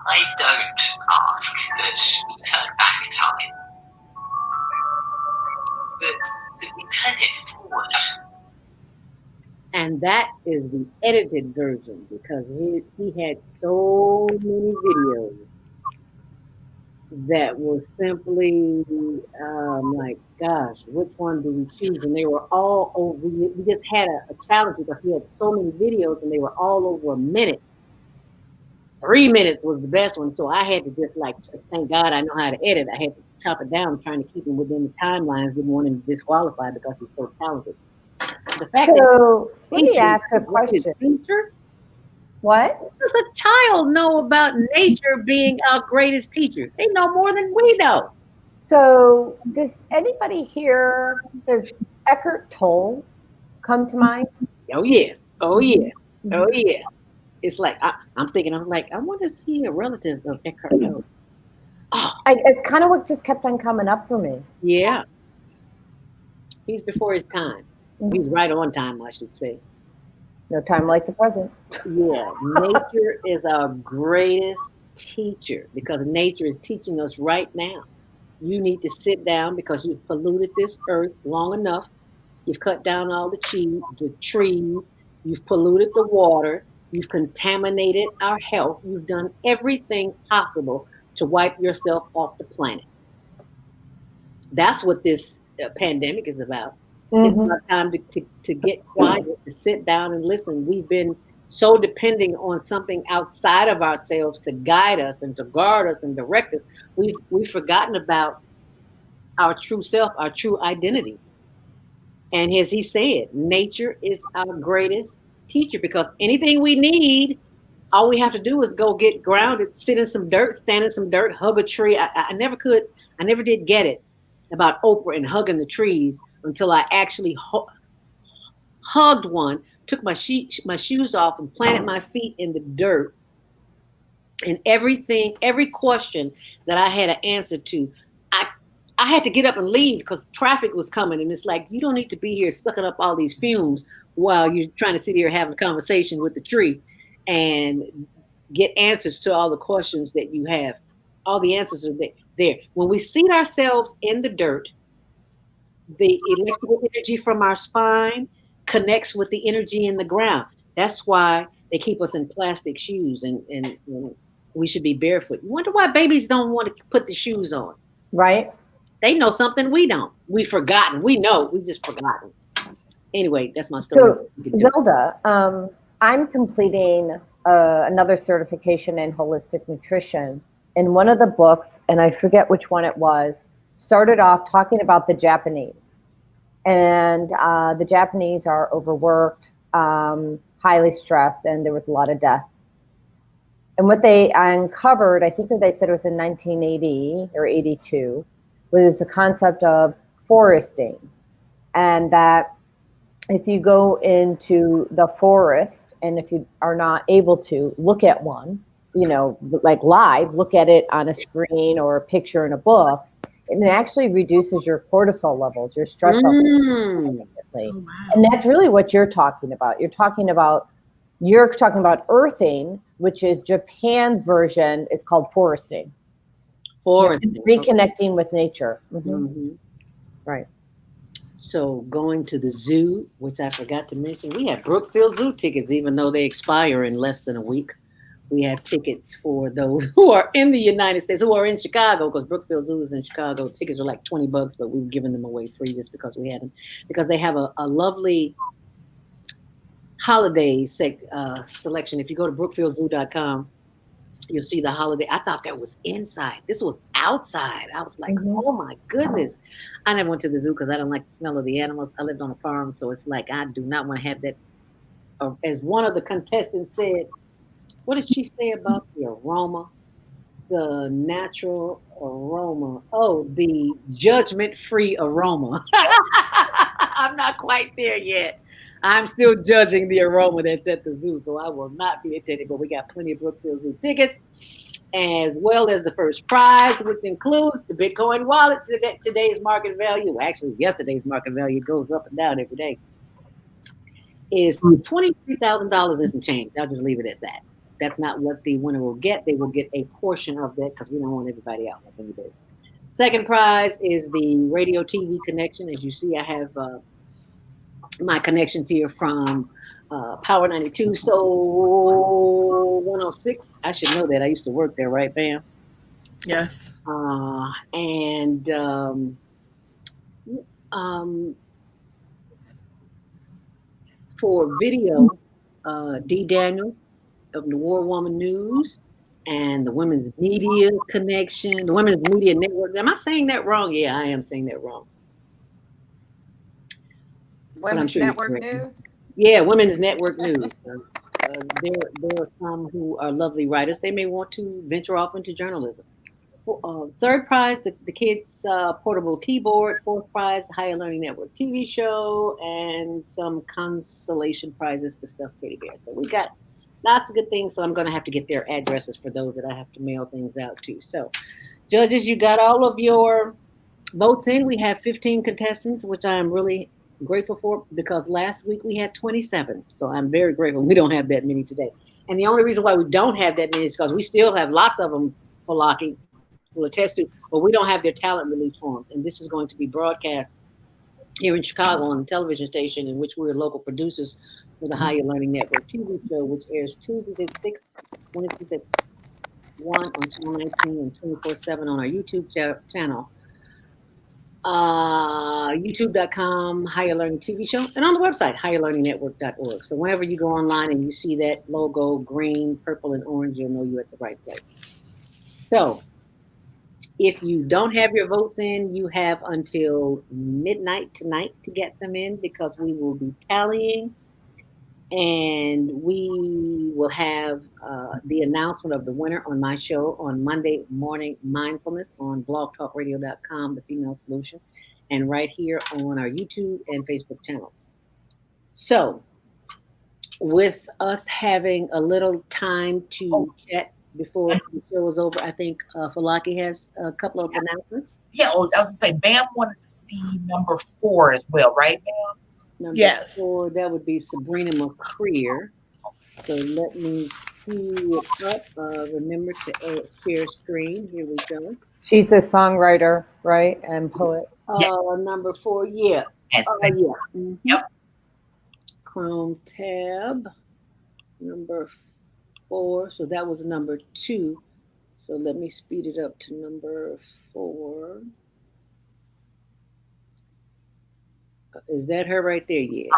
I don't ask that we turn back time, but that we turn it forward. And that is the edited version because he had so many videos that was simply like, gosh, which one do we choose? And they were all over. We just had a challenge because he had so many videos and they were all over a minute. 3 minutes was the best one. So I had to just like, thank God I know how to edit. I had to chop it down, trying to keep him within the timelines. Didn't want him disqualified because he's so talented. The fact So that let me ask a question. Teacher, What? does a child know about nature being our greatest teacher? They know more than we know. So does anybody here, does Eckhart Tolle come to mind? Oh yeah, oh yeah, Mhm. oh yeah. It's like I'm thinking. I'm like, I wonder is he a relative of Eckhart Tolle? Oh It's kind of what just kept on coming up for me. yeah, he's before his time. He's Mhm. right on time, I should say. No time like the present. Yeah, nature is our greatest teacher because nature is teaching us right now. You need to sit down because you've polluted this earth long enough. You've cut down all the trees. You've polluted the water. You've contaminated our health. You've done everything possible to wipe yourself off the planet. That's what this pandemic is about. It's Hmm. about time to get quiet, to sit down and listen. We've been so depending on something outside of ourselves to guide us and to guard us and direct us. We've forgotten about our true self, our true identity. And as he said, nature is our greatest teacher because anything we need, all we have to do is go get grounded, sit in some dirt, stand in some dirt, hug a tree. I never could, I never did get it about Oprah and hugging the trees until I actually hugged one, took my shoes off and planted my feet in the dirt. And everything, every question that I had an answer to, I I had to get up and leave because traffic was coming. And it's like, you don't need to be here sucking up all these fumes while you're trying to sit here having a conversation with the tree and get answers to all the questions that you have. All the answers are there. When we seat ourselves in the dirt, the electrical energy from our spine connects with the energy in the ground. That's why they keep us in plastic shoes and we should be barefoot. You wonder why babies don't want to put the shoes on. Right? They know something we don't. We've forgotten. We know. We just forgotten. Anyway, that's my story. So, Zelda, I'm completing another certification in holistic nutrition. And one of the books, and I forget which one it was, started off talking about the Japanese. And the Japanese are overworked, highly stressed, and there was a lot of death. And what they uncovered, I think that they said it was in 1980 or 82, was the concept of foresting. And that if you go into the forest and if you are not able to look at one, you know, like live, look at it on a screen or a picture in a book, it actually reduces your cortisol levels, your stress levels. Mm. Oh, wow. And that's really what you're talking about. You're talking about earthing, which is Japan's version. It's called foresting. Foresting. Reconnecting with nature. Mhm. Right. So going to the zoo, which I forgot to mention, we have Brookfield Zoo tickets, even though they expire in less than a week. We have tickets for those who are in the United States, who are in Chicago, because Brookfield Zoo is in Chicago. Tickets are like $20, but we've given them away free just because we had them. Because they have a lovely holiday selection. If you go to brookfieldzoo.com, you'll see the holiday. I thought that was inside. This was outside. I was like, oh my goodness. I never went to the zoo because I don't like the smell of the animals. I lived on a farm, so it's like I do not want to have that. As one of the contestants said, what did she say about the aroma? The natural aroma. Oh, the judgment-free aroma. I'm not quite there yet. I'm still judging the aroma that's at the zoo, so I will not be attending. But we got plenty of Brookfield Zoo tickets, as well as the first prize, which includes the Bitcoin wallet. Today's market value, actually yesterday's market value, goes up and down every day, is $23,000 and some change. I'll just leave it at that. That's not what the winner will get. They will get a portion of that because we don't want everybody out like anybody. Second prize is the radio TV connection. As you see, I have my connections here from Power 92, Soul 106. I should know that. I used to work there, right, Bam? Yes. And for video, D. Daniels of the War Woman News and the Women's Media Connection, the Women's Media Network. Am I saying that wrong? Yeah, I am saying that wrong. Women's sure Network News? Yeah, Women's Network News. There are some who are lovely writers. They may want to venture off into journalism. Third prize, the kids' portable keyboard. Fourth prize, the Higher Learning Network TV show, and some consolation prizes, the stuffed teddy bear. So we got lots of good things. So I'm going to have to get their addresses for those that I have to mail things out to. So, judges, you got all of your votes in. We have 15 contestants, which I am really grateful for because last week we had 27. So I'm very grateful. We don't have that many today. And the only reason why we don't have that many is because we still have lots of them for locking will attest to, but we don't have their talent release forms. And this is going to be broadcast here in Chicago on a television station in which we're local producers for the Higher Learning Network TV show, which airs Tuesdays at 6, Wednesdays at 1 on Channel 19 and 24/7 on our YouTube channel. YouTube.com, Higher Learning TV show, and on the website, higherlearningnetwork.org. So whenever you go online and you see that logo, green, purple, and orange, you'll know you're at the right place. So if you don't have your votes in, you have until midnight tonight to get them in because we will be tallying and we will have the announcement of the winner on my show on Monday Morning Mindfulness on blogtalkradio.com, The Female Solution, and right here on our YouTube and Facebook channels. So, with us having a little time to chat before the show is over, I think Falaki has a couple of announcements. Yeah, I was going to say, Bam wanted to see number 4 as well, right, Bam? Number 4, that would be Sabrina McCreer. So let me cue it up. Remember to share screen. Here we go. She's a songwriter, right, and poet. Number 4, yeah. Yes. Yeah. Mm-hmm. Yep. Chrome tab. Number 4. So that was number 2. So let me speed it up to number 4. Is that her right there? Yeah.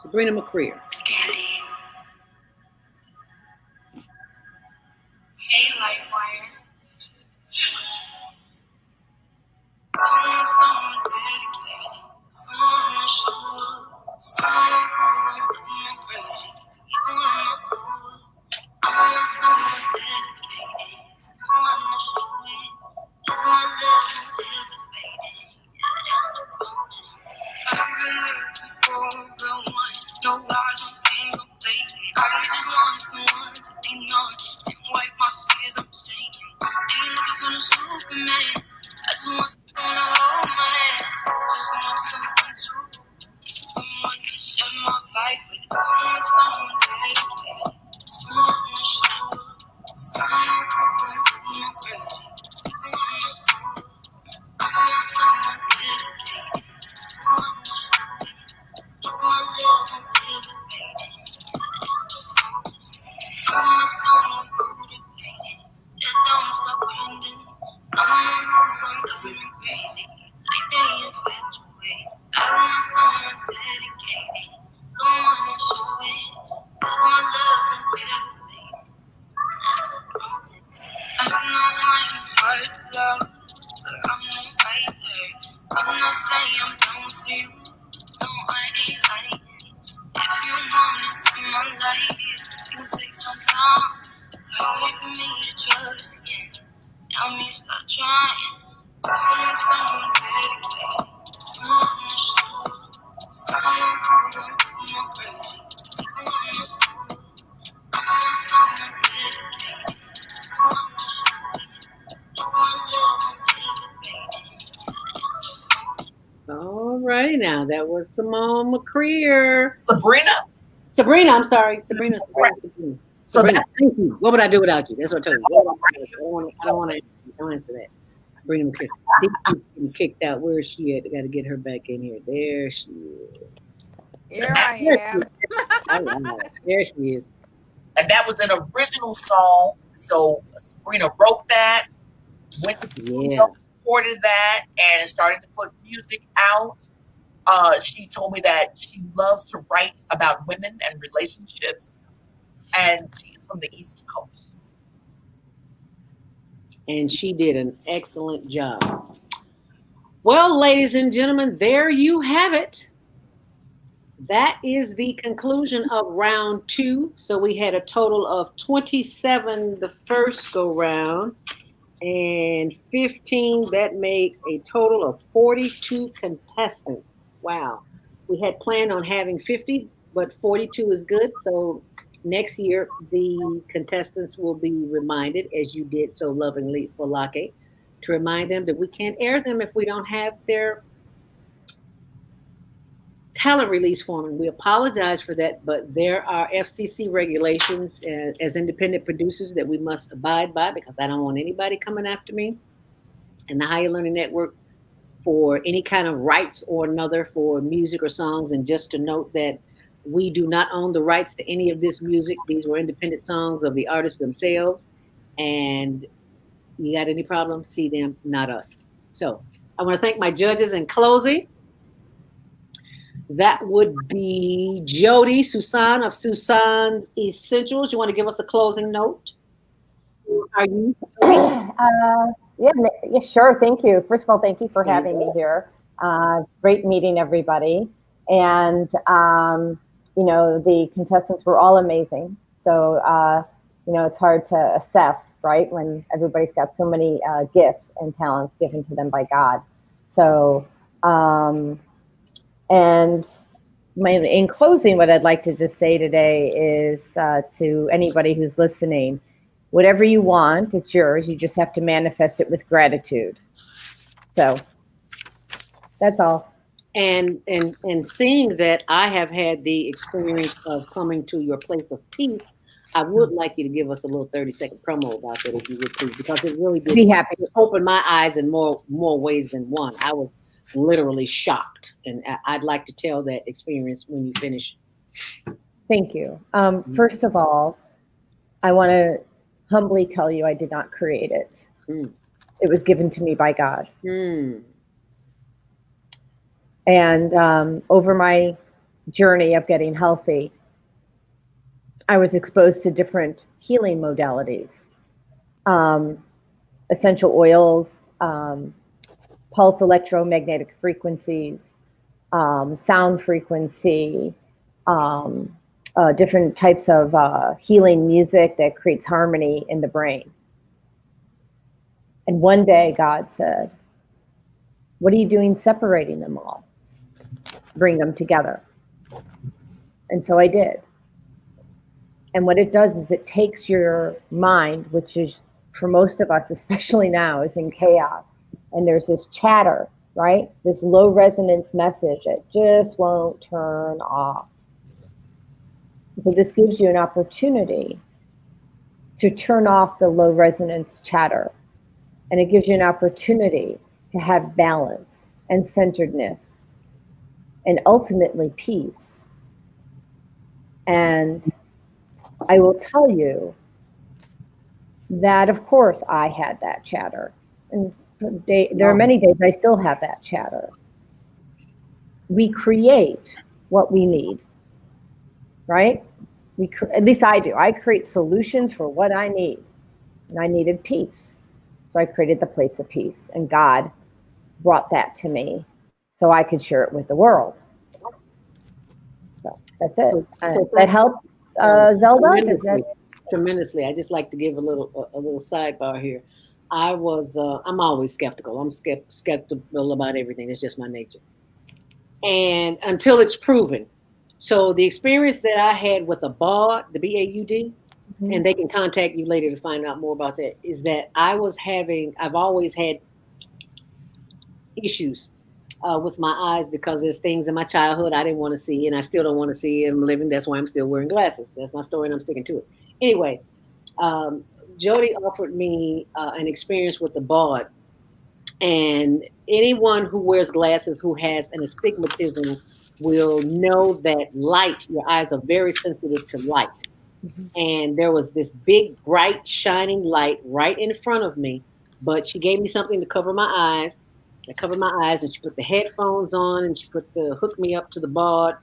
Sabrina McCreer. Hey, Livewire. I want someone dedicated, someone to show up, someone who won't do me crazy, even when I'm cool. I want someone dedicated, someone to show it. Is my love elevated? Yeah, that's a bonus. I've been looking for a real one, no lies, no games, no faking. I just want someone to lean on and wipe my tears. I'm saying, ain't looking for no Superman. I just want someone to hold my hand. Just want someone to share my vibe with. I want someone dedicated, someone to show up, someone who won't do me crazy. I want someone dedicated, someone to show it. Is my love elevated? I want someone motivated that don't stop bending. Someone who gon' drive me crazy, like they infatuated. I want someone dedicated, someone to show it. Is my love elevated? That's a promise. I know I am hard to love, but I'm no fighter. I'm not saying I'm down for you. No, I ain't lying. If you want it to my life, it will take some time. It's hard for me to trust again. Tell me stop trying. I want someone dedicated, someone to show up, someone who won't do me crazy. I want someone dedicated, someone to show it. Is my love elevated? All right, now that was Simone McCreer. Sabrina, I'm sorry. Sabrina. Sabrina, thank you. What would I do without you? That's what I told you. I don't want to answer that. Sabrina McCreer. Getting kicked out. Where is she at? I got to get her back in here. There she is. Here I am. All right. There she is. And that was an original song. So Sabrina wrote that, went to recorded that, and started to put music out. She told me that she loves to write about women and relationships, and she's from the East Coast. And she did an excellent job. Well, ladies and gentlemen, there you have it. That is the conclusion of round two. So we had a total of 27 the first go round and 15. That makes a total of 42 contestants. Wow. We had planned on having 50, but 42 is good. So next year, the contestants will be reminded, as you did so lovingly for Lake, to remind them that we can't air them if we don't have their talent release form. And we apologize for that, but there are FCC regulations as independent producers that we must abide by because I don't want anybody coming after me and the Higher Learning Network for any kind of rights or another for music or songs. And just to note that we do not own the rights to any of this music. These were independent songs of the artists themselves. And you got any problems, see them, not us. So I want to thank my judges in closing. That would be Jody Susan of Susan's Essentials. You want to give us a closing note? Are you? Yeah, sure. Thank you. First of all, thank you for having me here. Great meeting everybody. And, the contestants were all amazing. So, it's hard to assess, right, when everybody's got so many gifts and talents given to them by God. So, and in closing, what I'd like to just say today is to anybody who's listening, whatever you want, it's yours. You just have to manifest it with gratitude. So that's all. And seeing that I have had the experience of coming to your place of peace, I would like you to give us a little 30-second promo about that, if you would please, because it really did be happy. Open my eyes in more ways than one. I was literally shocked, and I'd like to tell that experience when you finish. Thank you. First of all, I want to humbly tell you I did not create it. It was given to me by God. And over my journey of getting healthy, I was exposed to different healing modalities, essential oils, pulse electromagnetic frequencies, sound frequency, different types of healing music that creates harmony in the brain. And one day God said, what are you doing separating them all? Bring them together. And so I did. And what it does is it takes your mind, which is for most of us, especially now, is in chaos. And there's this chatter, right? This low resonance message that just won't turn off. So this gives you an opportunity to turn off the low resonance chatter. And it gives you an opportunity to have balance and centeredness and ultimately peace. And I will tell you that, of course, I had that chatter. And there are many days I still have that chatter. We create what we need, right? At least I do. I create solutions for what I need. And I needed peace. So I created the place of peace. And God brought that to me so I could share it with the world. So that's it. So that helped, Zelda? Tremendously. I just like to give a little sidebar here. I'm always skeptical. I'm skeptical about everything. It's just my nature. And until it's proven. So the experience that I had with a BAUD, the BAUD, and they can contact you later to find out more about that, is that I've always had issues with my eyes because there's things in my childhood I didn't want to see, and I still don't want to see. I'm living. That's why I'm still wearing glasses. That's my story, and I'm sticking to it. Anyway, Jody offered me an experience with the BAUD, and anyone who wears glasses who has an astigmatism will know that light. Your eyes are very sensitive to light. And there was this big, bright, shining light right in front of me, but she gave me something to cover my eyes. I covered my eyes, and she put the headphones on, and she hooked me up to the BAUD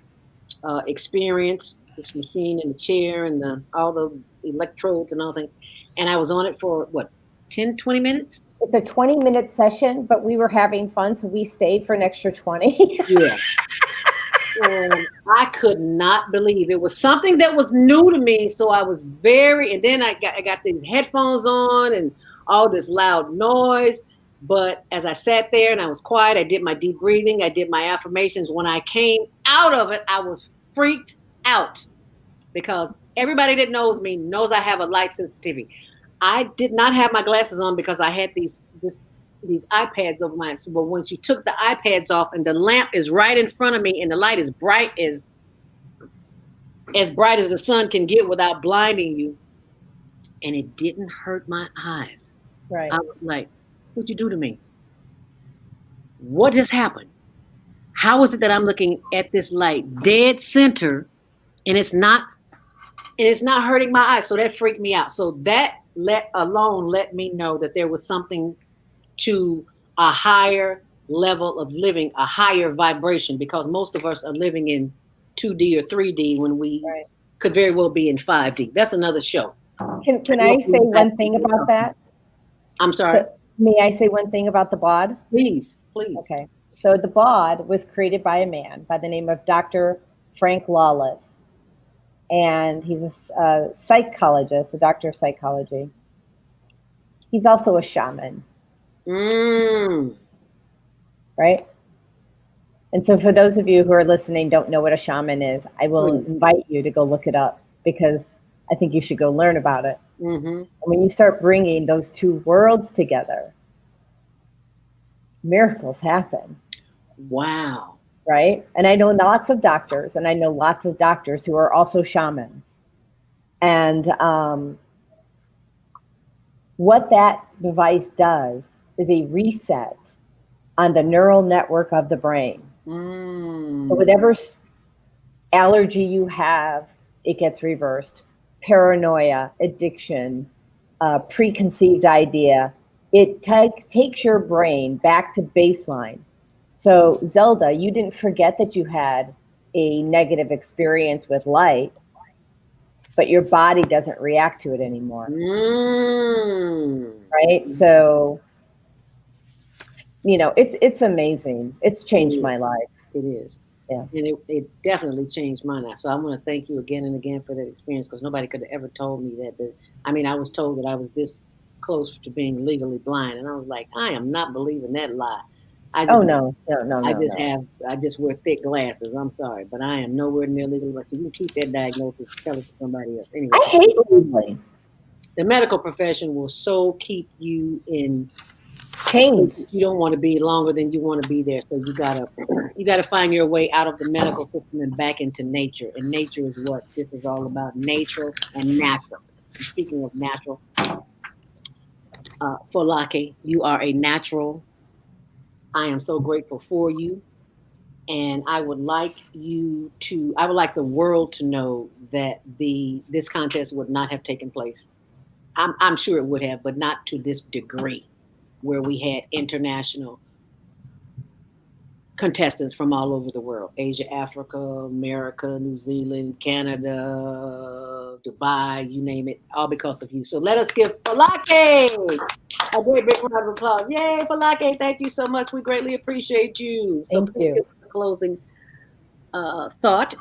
experience, this machine and the chair and all the electrodes and all things. And I was on it for 10, 20 minutes? It's a 20-minute session, but we were having fun, so we stayed for an extra 20. Yeah. And I could not believe it was something that was new to me. So I was and then I got these headphones on and all this loud noise. But as I sat there and I was quiet, I did my deep breathing, I did my affirmations. When I came out of it, I was freaked out because everybody that knows me knows I have a light sensitivity. I did not have my glasses on because I had these iPads over my eyes. But once you took the iPads off and the lamp is right in front of me and the light is bright as the sun can get without blinding you, and it didn't hurt my eyes. Right. I was like, "What'd you do to me? What just happened? How is it that I'm looking at this light dead center and it's not hurting my eyes?" So that freaked me out. So that let me know that there was something to a higher level of living, a higher vibration, because most of us are living in 2D or 3D when we Right. could very well be in 5D. That's another show. Can I say one thing about that? I'm sorry. So, may I say one thing about the bod? Please, please. Okay. So the bod was created by a man by the name of Dr. Frank Lawless. And he's a psychologist, a doctor of psychology. He's also a shaman. Right? And so for those of you who are listening, don't know what a shaman is, I will invite you to go look it up because I think you should go learn about it. And when you start bringing those two worlds together, miracles happen. Wow. Right? And I know lots of doctors, and I know lots of doctors who are also shamans. And what that device does is a reset on the neural network of the brain. So whatever allergy you have, it gets reversed. Paranoia, addiction, preconceived idea, it takes your brain back to baseline. So Zelda, you didn't forget that you had a negative experience with light, but your body doesn't react to it anymore. Right? So, it's amazing. It's changed my life. It is. Yeah. And it definitely changed mine. So I want to thank you again and again for that experience, because nobody could have ever told me that. I was told that I was this close to being legally blind, and I was like, I am not believing that lie. I just wear thick glasses. I'm sorry, but I am nowhere near legally blind. So you can keep that diagnosis, tell it to somebody else. Anyway, I hate labeling. The medical profession will so keep you in change. You don't want to be longer than you want to be there. So you gotta find your way out of the medical system and back into nature. And nature is what this is all about: nature and natural. And speaking of natural, Folake, you are a natural. I am so grateful for you. And I would like the world to know that this contest would not have taken place. I'm sure it would have, but not to this degree, where we had international contestants from all over the world: Asia, Africa, America, New Zealand, Canada, Dubai, you name it, all because of you. So let us give Folake a great big round of applause. Yay, Folake, thank you so much. We greatly appreciate you. So thank you. Give us a closing thought.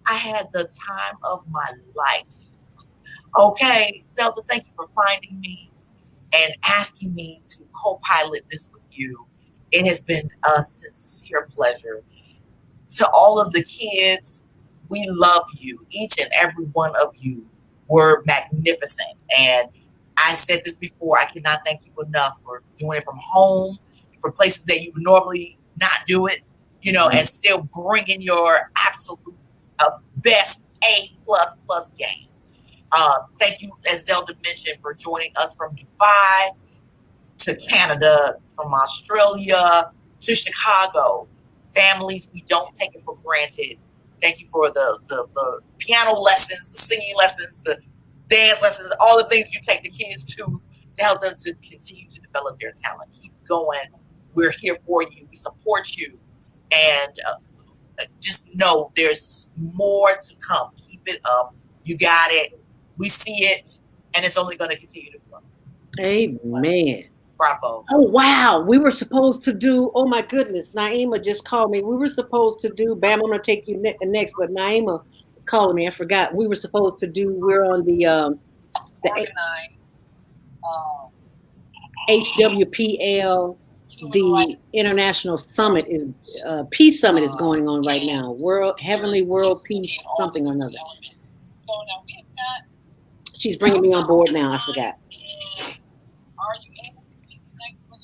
I had the time of my life. Okay, Zelda, thank you for finding me and asking me to co-pilot this with you. It has been a sincere pleasure. To all of the kids, we love you. Each and every one of you were magnificent. And I said this before, I cannot thank you enough for doing it from home, for places that you would normally not do it, and still bringing your absolute best A++ game. Thank you, as Zelda mentioned, for joining us from Dubai to Canada, from Australia to Chicago. Families, we don't take it for granted. Thank you for the piano lessons, the singing lessons, the dance lessons, all the things you take the kids to help them to continue to develop their talent. Keep going. We're here for you. We support you. And just know there's more to come. Keep it up. You got it. We see it. And it's only going to continue to grow. Amen. Bravo. Oh wow, we were supposed to do. Oh my goodness, Naima just called me. We were supposed to do. Bam, I'm gonna take you next, but Naima is calling me. I forgot. We were supposed to do. We're on the HWPL. The International Summit is Peace Summit is going on right now. World Heavenly World Peace something or another. She's bringing me on board now. I forgot. Are you able to connect with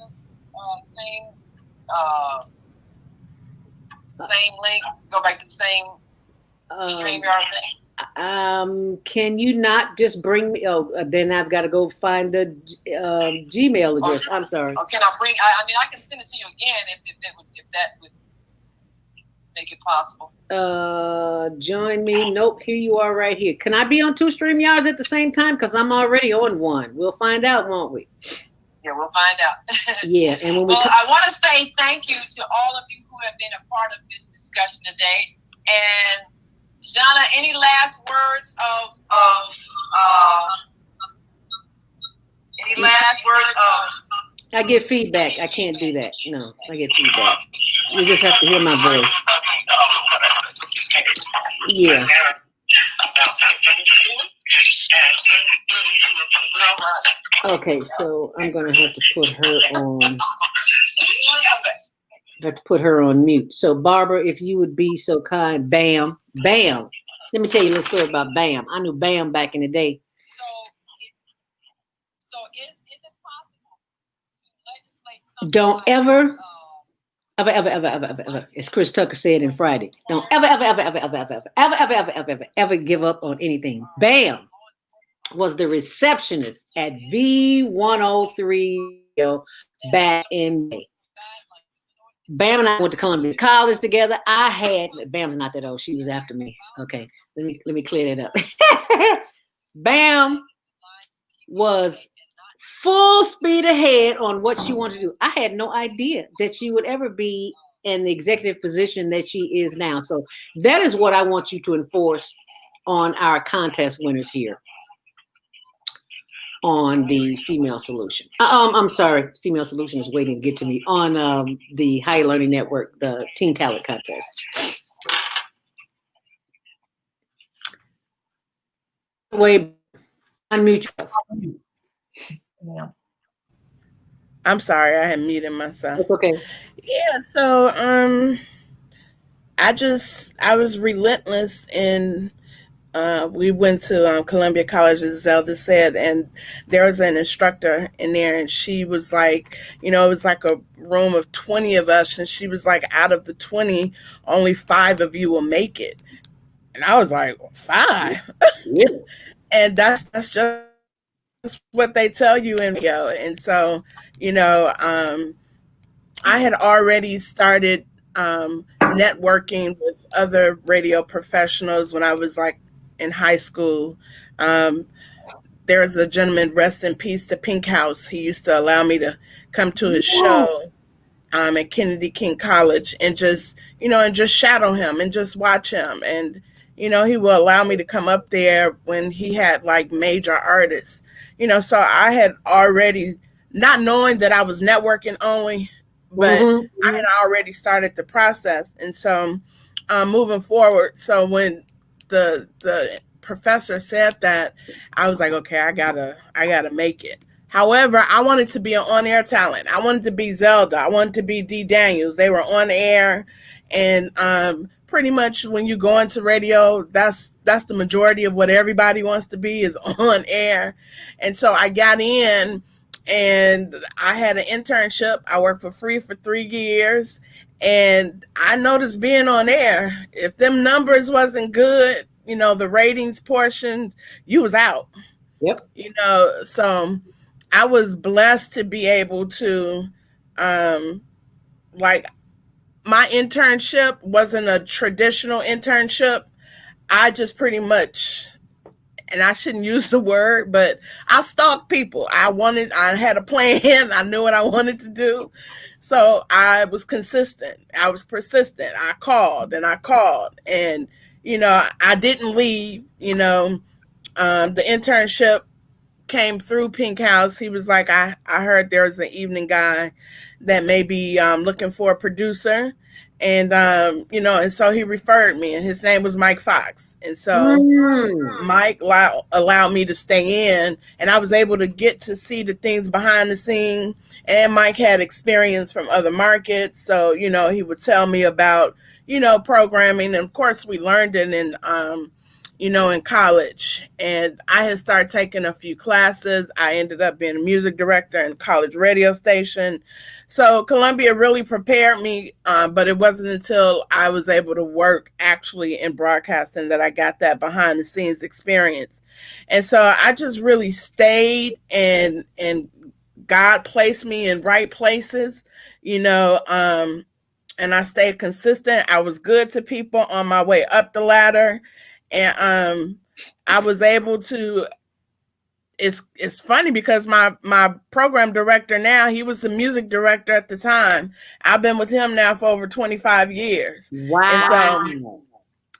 the same link? Go back to the same StreamYard link? Can you not just bring me? Oh, then I've got to go find the Gmail address. I'm sorry. Can I bring? I mean, I can send it to you again if that would make it possible. Join me. Nope. Here you are, right here. Can I be on 2 StreamYards at the same time? Because I'm already on one. We'll find out, won't we? Yeah, we'll find out. Yeah, and when I want to say thank you to all of you who have been a part of this discussion today. And Jana, any last words I get feedback. I can't do that. No, I get feedback. You just have to hear my voice. Yeah. Okay, so I'm gonna have to put her on. I have to put her on mute. So Barbara, if you would be so kind, Bam. Let me tell you a little story about Bam. I knew Bam back in the day. So is it possible to legislate something? Don't ever, as Chris Tucker said in Friday, don't ever give up on anything. Bam was the receptionist at V103 back in May. Bam and I went to Columbia College together. Bam's not that old. She was after me. Okay, let me clear that up. Bam was full speed ahead on what she wanted to do. I had no idea that she would ever be in the executive position that she is now. So that is what I want you to enforce on our contest winners here on the Female Solution. I'm sorry, Female Solution is waiting to get to me on the Higher Learning Network, the Teen Talent Contest. Wait, unmute. Yeah. I'm sorry, I had muted myself. It's okay. Yeah, so I was relentless in we went to Columbia College, as Zelda said, and there was an instructor in there, and she was like, it was like a room of 20 of us, and she was like, out of the 20, only 5 of you will make it. And I was like, 5? Yeah. And that's just what they tell you in video. And so, I had already started networking with other radio professionals when I was like in high school. There was a gentleman, rest in peace, to Pink House. He used to allow me to come to his show at Kennedy King College and just shadow him and just watch him. And, he will allow me to come up there when he had like major artists, so I had already, not knowing that I was networking only, but I had already started the process. And so moving forward, so when the professor said that, I was like, okay, I gotta make it. However, I wanted to be an on-air talent. I wanted to be Zelda. I wanted to be Dee Daniels. They were on air, and pretty much when you go into radio, that's the majority of what everybody wants to be, is on air. And so I got in, and I had an internship. I worked for free for 3 years, and I noticed being on air, if them numbers wasn't good, the ratings portion, you was out. Yep. So I was blessed to be able to, my internship wasn't a traditional internship. I just pretty much, and I shouldn't use the word, but I stalked people. I had a plan. I knew what I wanted to do. So I was consistent. I was persistent. I called and I called, and, I didn't leave. The internship came through Pink House, he was like, I heard there was an evening guy that may be looking for a producer. And, and so he referred me, and his name was Mike Fox. And so Mike allowed me to stay in, and I was able to get to see the things behind the scene. And Mike had experience from other markets. So, he would tell me about, programming. And of course, we learned it in college. And I had started taking a few classes. I ended up being a music director in a college radio station. So Columbia really prepared me, but it wasn't until I was able to work actually in broadcasting that I got that behind the scenes experience. And so I just really stayed, and God placed me in right places, and I stayed consistent. I was good to people on my way up the ladder. And I was able to. It's funny because my program director now, he was the music director at the time. I've been with him now for over 25 years. Wow. And so,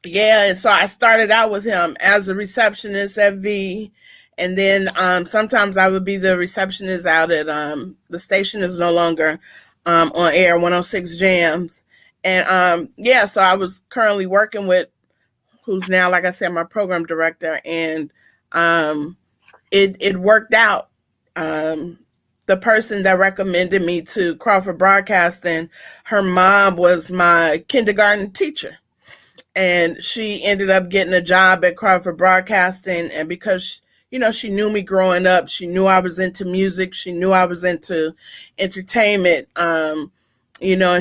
and so I started out with him as a receptionist at V. And then sometimes I would be the receptionist out at the station is no longer on air, 106 Jams. And so I was currently working with who's now, like I said, my program director. And it worked out. The person that recommended me to Crawford Broadcasting, her mom was my kindergarten teacher. And she ended up getting a job at Crawford Broadcasting. And because, she knew me growing up, she knew I was into music, she knew I was into entertainment, and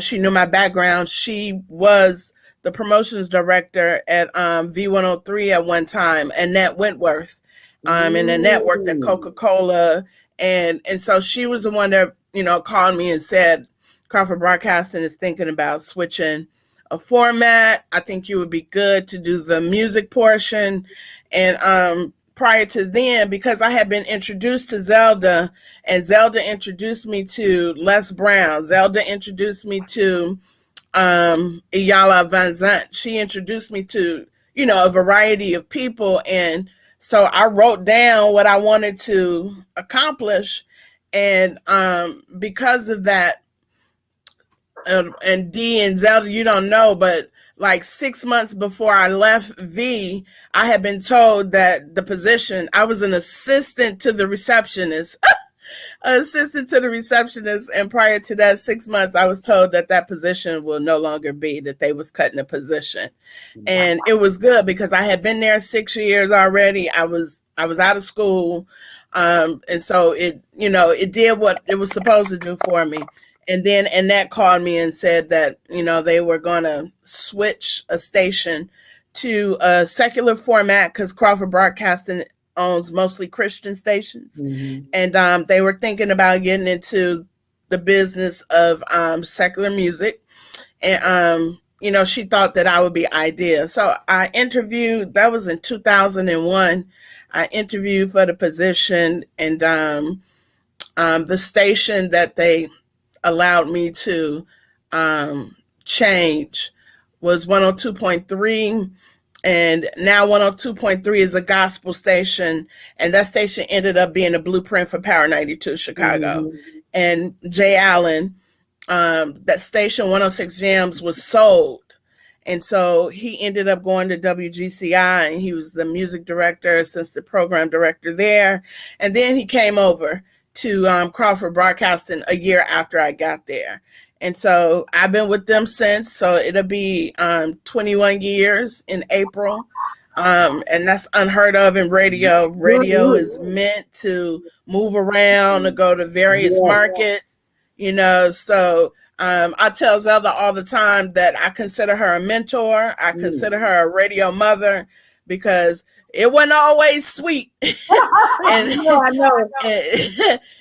she knew my background. She was the promotions director at V103 at one time, Annette Wentworth. And Annette worked at Coca-Cola. And so she was the one that, called me and said, Crawford Broadcasting is thinking about switching a format. I think you would be good to do the music portion. And prior to then, because I had been introduced to Zelda, and Zelda introduced me to Les Brown. Zelda introduced me to Iyala Van Zant. She introduced me to, a variety of people. And so I wrote down what I wanted to accomplish. And because of that, and Dee and Zelda, you don't know, but like 6 months before I left V, I had been told that the position, I was an assistant to the receptionist. Assistant to the receptionist, and prior to that 6 months, I was told that position will no longer be, that they was cutting the position. And it was good because I had been there 6 years already. I was out of school, and so it did what it was supposed to do for me. And then Annette called me and said that they were going to switch a station to a secular format because Crawford Broadcasting owns mostly Christian stations. And they were thinking about getting into the business of secular music. And, she thought that I would be ideal. So I interviewed, that was in 2001. I interviewed for the position, and the station that they allowed me to change was 102.3. And now 102.3 is a gospel station. And that station ended up being a blueprint for Power 92 Chicago. And Jay Allen, that station 106 Jams was sold. And so he ended up going to WGCI, and he was the music director, assistant program director there. And then he came over to Crawford Broadcasting a year after I got there. And so I've been with them since. So it'll be 21 years in April. And that's unheard of in radio. Radio is meant to move around, to go to various markets, So I tell Zelda all the time that I consider her a mentor. I consider her a radio mother, because it wasn't always sweet. And, I know.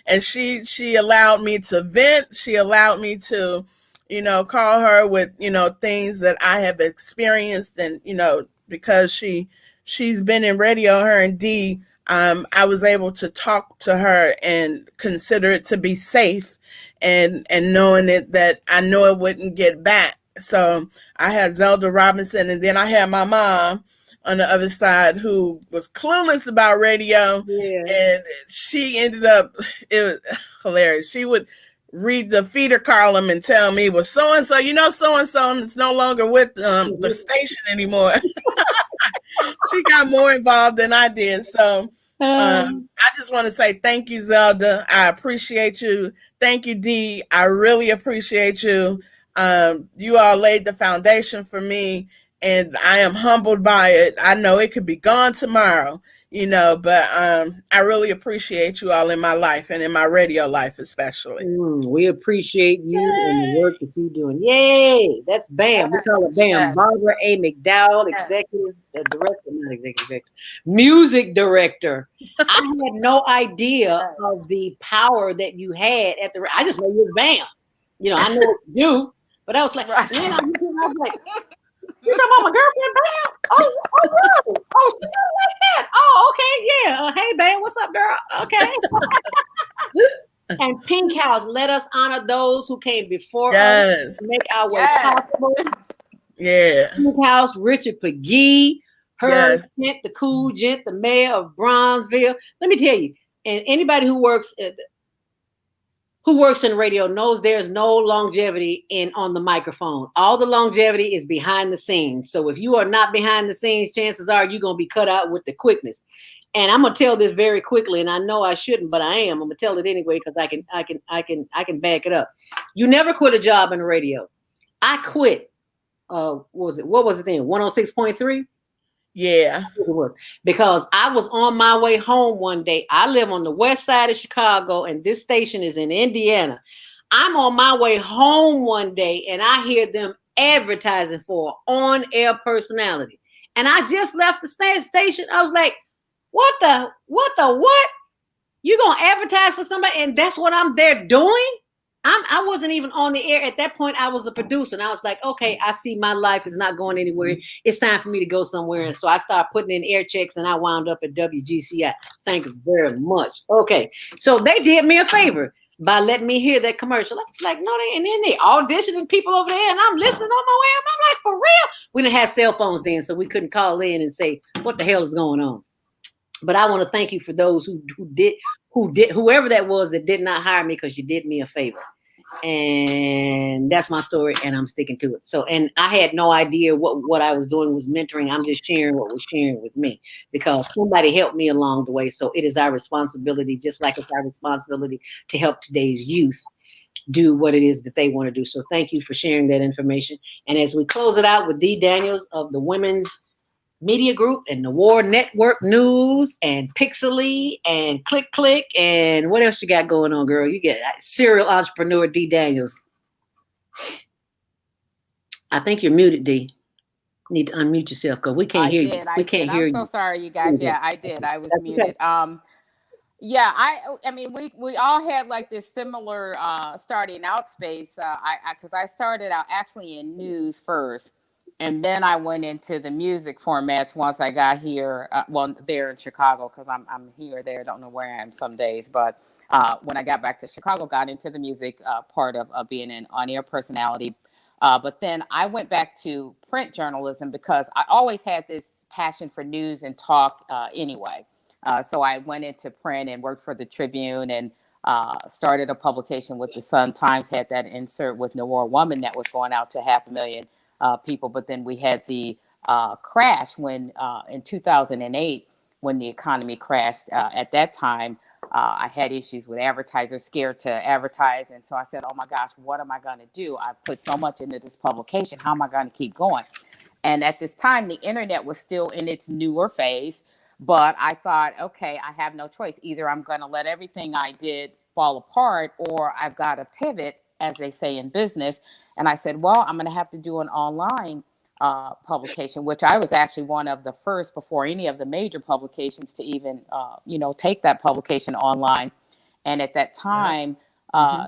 and she allowed me to vent. She allowed me to, call her with, things that I have experienced. And, because she's been in radio, her and Dee, I was able to talk to her and consider it to be safe, and knowing it, that I know it wouldn't get back. So I had Zelda Robinson, and then I had my mom, on the other side who was clueless about radio. Yeah. And she ended up, it was hilarious. She would read the feeder column and tell me, well, so-and-so, so-and-so is no longer with the station anymore. She got more involved than I did. So I just want to say thank you, Zelda. I appreciate you. Thank you, Dee. I really appreciate you. You all laid the foundation for me, and I am humbled by it. I know it could be gone tomorrow, but I really appreciate you all in my life and in my radio life especially. We appreciate you and the work that you're doing. Yay! That's BAM. We call it BAM. Barbara A. McDowell, executive director, not executive director, music director. I had no idea of the power that you had at the. I just know you're BAM. I know what you do, but I was like, man, I was like, you talking about my girlfriend, Bam? Oh, really? Oh, she don't like that. Oh, okay, yeah. Hey, Bam, what's up, girl? Okay. And Pink House, let us honor those who came before us, make our way possible. Yeah. Pink House, Richard Pegee, Herb Kent, the cool gent, the mayor of Bronzeville. Let me tell you, and anybody who works in radio knows there's no longevity on the microphone. All the longevity is behind the scenes. So if you are not behind the scenes, chances are you're gonna be cut out with the quickness. And I'm gonna tell this very quickly, and I know I shouldn't, but I am. I'm gonna tell it anyway because I can back it up. You never quit a job in the radio. I quit. What was it then? 106.3. Yeah. It was because I was on my way home one day. I live on the west side of Chicago, and this station is in Indiana. I'm on my way home one day, and I hear them advertising for on-air personality. And I just left the station. I was like, what? You gonna advertise for somebody? And that's what I'm there doing? I wasn't even on the air at that point. I was a producer, and I was like, okay, I see my life is not going anywhere. It's time for me to go somewhere. And so I started putting in air checks, and I wound up at WGCI. Thank you very much. Okay, so they did me a favor by letting me hear that commercial. I was like, no, and then they auditioning people over there, and I'm listening on my way. I'm like, for real? We didn't have cell phones then, so we couldn't call in and say, what the hell is going on? But I want to thank you for those who did, whoever that was that did not hire me, because you did me a favor. And that's my story, and I'm sticking to it. So, and I had no idea what I was doing was mentoring. I'm just sharing what was sharing with me because somebody helped me along the way. So it is our responsibility, just like it's our responsibility to help today's youth do what it is that they want to do. So thank you for sharing that information. And as we close it out with Dee Daniels of the Women's Media Group and the War Network News and Pixely and Click, and what else you got going on, girl? You get serial entrepreneur Dee Daniels. I think you're muted, Dee. You need to unmute yourself because we can't hear you. We can't hear you. I'm so sorry, you guys. Yeah, I did. I was muted. Okay. Yeah, I mean, we all had like this similar starting out space. Because I started out actually in news first. And then I went into the music formats once I got here, there in Chicago, because I'm here, there, don't know where I am some days. But when I got back to Chicago, got into the music part of being an on-air personality. But then I went back to print journalism because I always had this passion for news and talk anyway. So I went into print and worked for the Tribune and started a publication with the Sun-Times, had that insert with Noir Woman that was going out to 500,000 people. But then we had the crash when in 2008, when the economy crashed. At that time, I had issues with advertisers, scared to advertise. And so I said, oh my gosh, what am I going to do? I put so much into this publication. How am I going to keep going? And at this time, the internet was still in its newer phase. But I thought, okay, I have no choice. Either I'm going to let everything I did fall apart, or I've got to pivot, as they say in business. And I said, well, I'm going to have to do an online publication, which I was actually one of the first before any of the major publications to even, take that publication online. And at that time,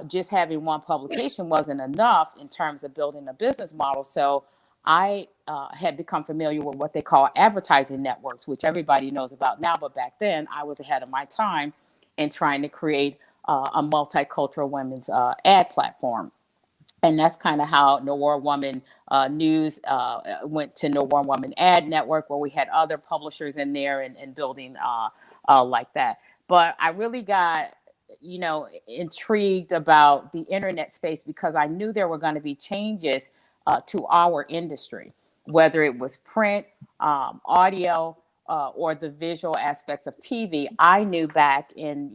just having one publication wasn't enough in terms of building a business model. So I had become familiar with what they call advertising networks, which everybody knows about now. But back then, I was ahead of my time in trying to create a multicultural women's ad platform. And that's kind of how Nowhere Woman News went to Nowhere Woman Ad Network, where we had other publishers in there and building like that. But I really got, intrigued about the internet space because I knew there were going to be changes to our industry, whether it was print, audio, or the visual aspects of TV. I knew back in,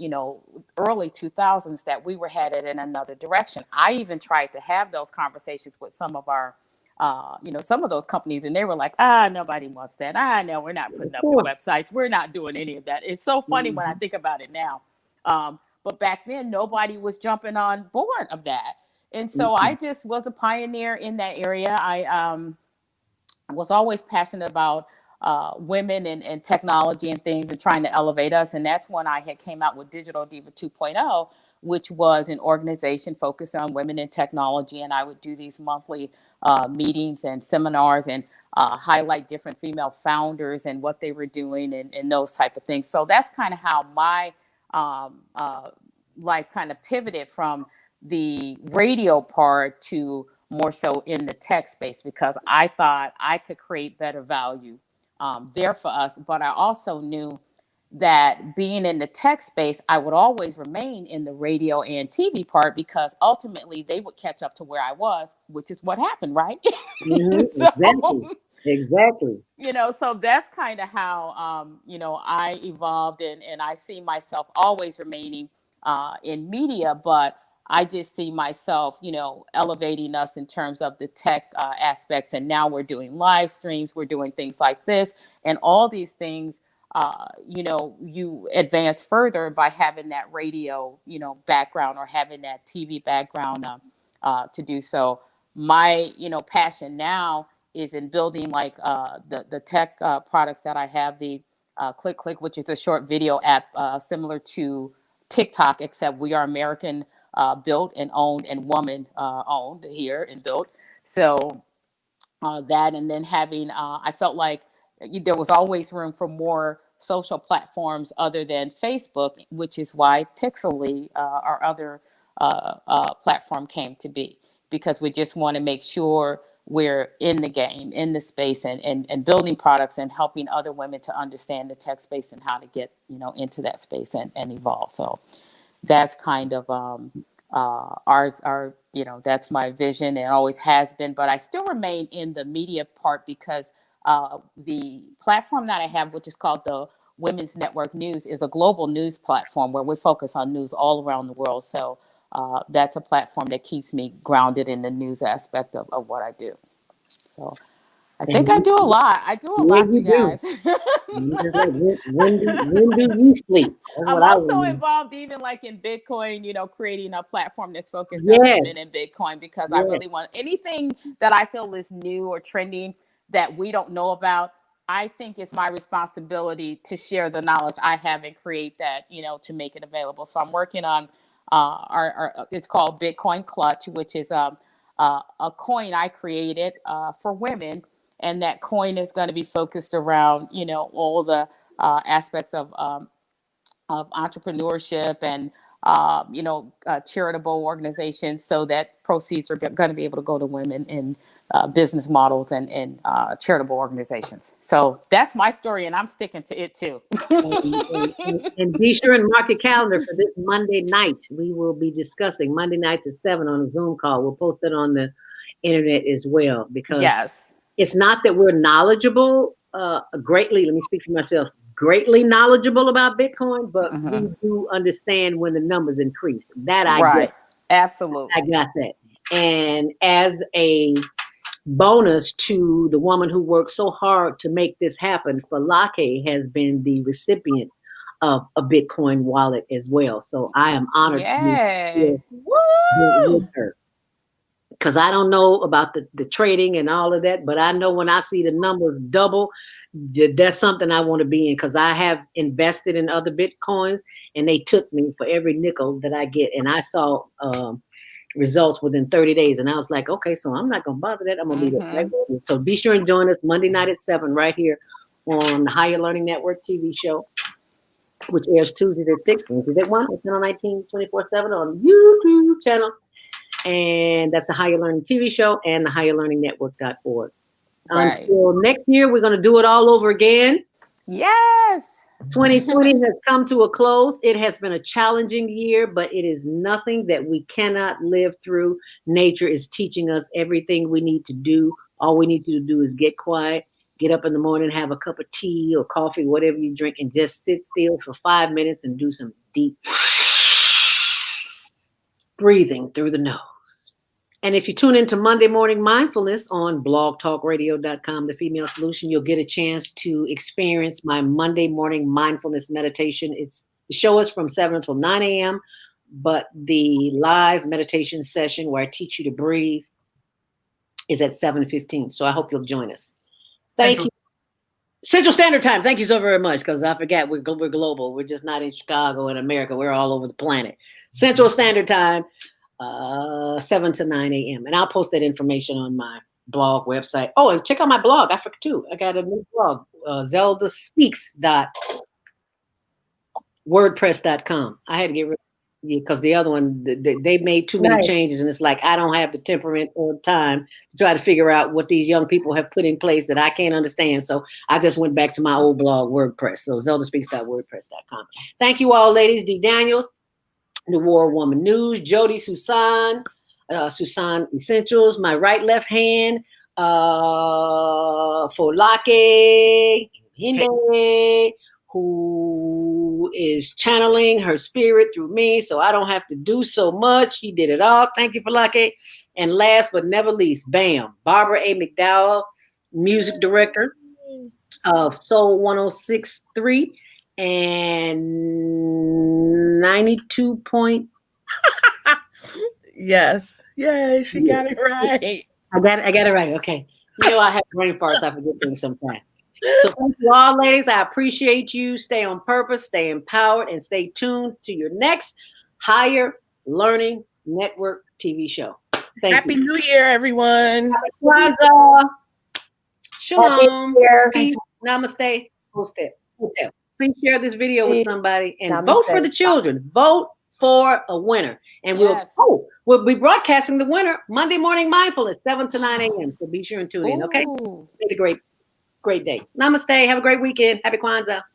early 2000s that we were headed in another direction. I even tried to have those conversations with some of our, some of those companies, and they were like, nobody wants that. No, we're not putting up your websites. We're not doing any of that. It's so funny when I think about it now. But back then, nobody was jumping on board of that. And so I just was a pioneer in that area. I was always passionate about women and technology and things and trying to elevate us. And that's when I had came out with Digital Diva 2.0, which was an organization focused on women in technology. And I would do these monthly meetings and seminars and highlight different female founders and what they were doing and those type of things. So that's kind of how my life kind of pivoted from the radio part to more so in the tech space, because I thought I could create better value there for us. But I also knew that being in the tech space, I would always remain in the radio and TV part because ultimately they would catch up to where I was, which is what happened, right? So, exactly. So that's kind of how, I evolved and I see myself always remaining in media, but I just see myself, elevating us in terms of the tech aspects. And now we're doing live streams, we're doing things like this, and all these things, you advance further by having that radio, background or having that TV background to do so. My, passion now is in building like the tech products that I have, the Click Click, which is a short video app similar to TikTok, except we are American built and owned and woman owned here and built. So that, and then having, I felt like there was always room for more social platforms other than Facebook, which is why Pixely, our other platform, came to be, because we just want to make sure we're in the game, in the space, and building products and helping other women to understand the tech space and how to get, into that space and evolve. So that's kind of our that's my vision and always has been. But I still remain in the media part because the platform that I have, which is called the Women's Network News, is a global news platform where we focus on news all around the world. So that's a platform that keeps me grounded in the news aspect of what I do. So I think I do a lot. I do a lot, you guys. When do you sleep? I'm also involved even like in Bitcoin, creating a platform that's focused on women in Bitcoin, because I really want anything that I feel is new or trending that we don't know about. I think it's my responsibility to share the knowledge I have and create that, to make it available. So I'm working on it's called Bitcoin Clutch, which is a coin I created for women. And that coin is going to be focused around, all the aspects of entrepreneurship and, charitable organizations, so that proceeds are going to be able to go to women in business models and charitable organizations. So that's my story, and I'm sticking to it too. and be sure and mark your calendar for this Monday night. We will be discussing Monday nights at 7 on a Zoom call. We'll post it on the internet as well, because it's not that we're knowledgeable greatly. Let me speak for myself. Greatly knowledgeable about Bitcoin, but we do understand when the numbers increase. That I get. Absolutely. I got that. And as a bonus to the woman who worked so hard to make this happen, Falake has been the recipient of a Bitcoin wallet as well. So I am honored to be with her. Because I don't know about the trading and all of that, but I know when I see the numbers double, that's something I want to be in, because I have invested in other Bitcoins and they took me for every nickel that I get. And I saw results within 30 days. And I was like, okay, so I'm not going to bother that. I'm going to leave it right there. So be sure and join us Monday night at 7 right here on the Higher Learning Network TV show, which airs Tuesdays at 6, Wednesdays at 1, Channel 19, 24/7 on YouTube channel. And that's the Higher Learning TV show and the higherlearningnetwork.org. Right. Until next year, we're going to do it all over again. Yes. 2020 has come to a close. It has been a challenging year, but it is nothing that we cannot live through. Nature is teaching us everything we need to do. All we need to do is get quiet, get up in the morning, have a cup of tea or coffee, whatever you drink, and just sit still for 5 minutes and do some deep breathing through the nose. And if you tune into Monday Morning Mindfulness on blogtalkradio.com, The Female Solution, you'll get a chance to experience my Monday morning mindfulness meditation. The show is from 7 until 9 a.m., but the live meditation session where I teach you to breathe is at 7:15. So I hope you'll join us. Thank you. Central Standard Time. Thank you so very much, because I forgot we're global. We're just not in Chicago and America. We're all over the planet. Central Standard Time. 7 to 9 a.m. And I'll post that information on my blog website. Oh, and check out my blog. I forgot too. I got a new blog, zeldaspeaks.wordpress.com. I had to get rid of it because the other one, they made too many changes, and it's like I don't have the temperament or time to try to figure out what these young people have put in place that I can't understand. So I just went back to my old blog, WordPress. So zeldaspeaks.wordpress.com. Thank you all, ladies. D. Daniels, The War Woman News, Jody Susan Essentials, my right left hand, Folake Hinde, who is channeling her spirit through me, so I don't have to do so much. He did it all. Thank you, Folake. And last but never least, bam, Barbara A. McDowell, music director of Soul 106.3 and 92 point. Yes. Yay, she got it right. I got it right. Okay. You know, I have brain farts. I forget things sometimes. So thank you all, ladies. I appreciate you. Stay on purpose, stay empowered, and stay tuned to your next Higher Learning Network TV show. Happy New Year, everyone. Happy Kwanzaa. Shalom. Peace. Namaste. Hotel. Please share this video with somebody and vote for the children. Vote for a winner. And we'll be broadcasting the winner Monday Morning Mindfulness, 7 to 9 a.m. So be sure and tune in, okay? Have a great day. Namaste. Have a great weekend. Happy Kwanzaa.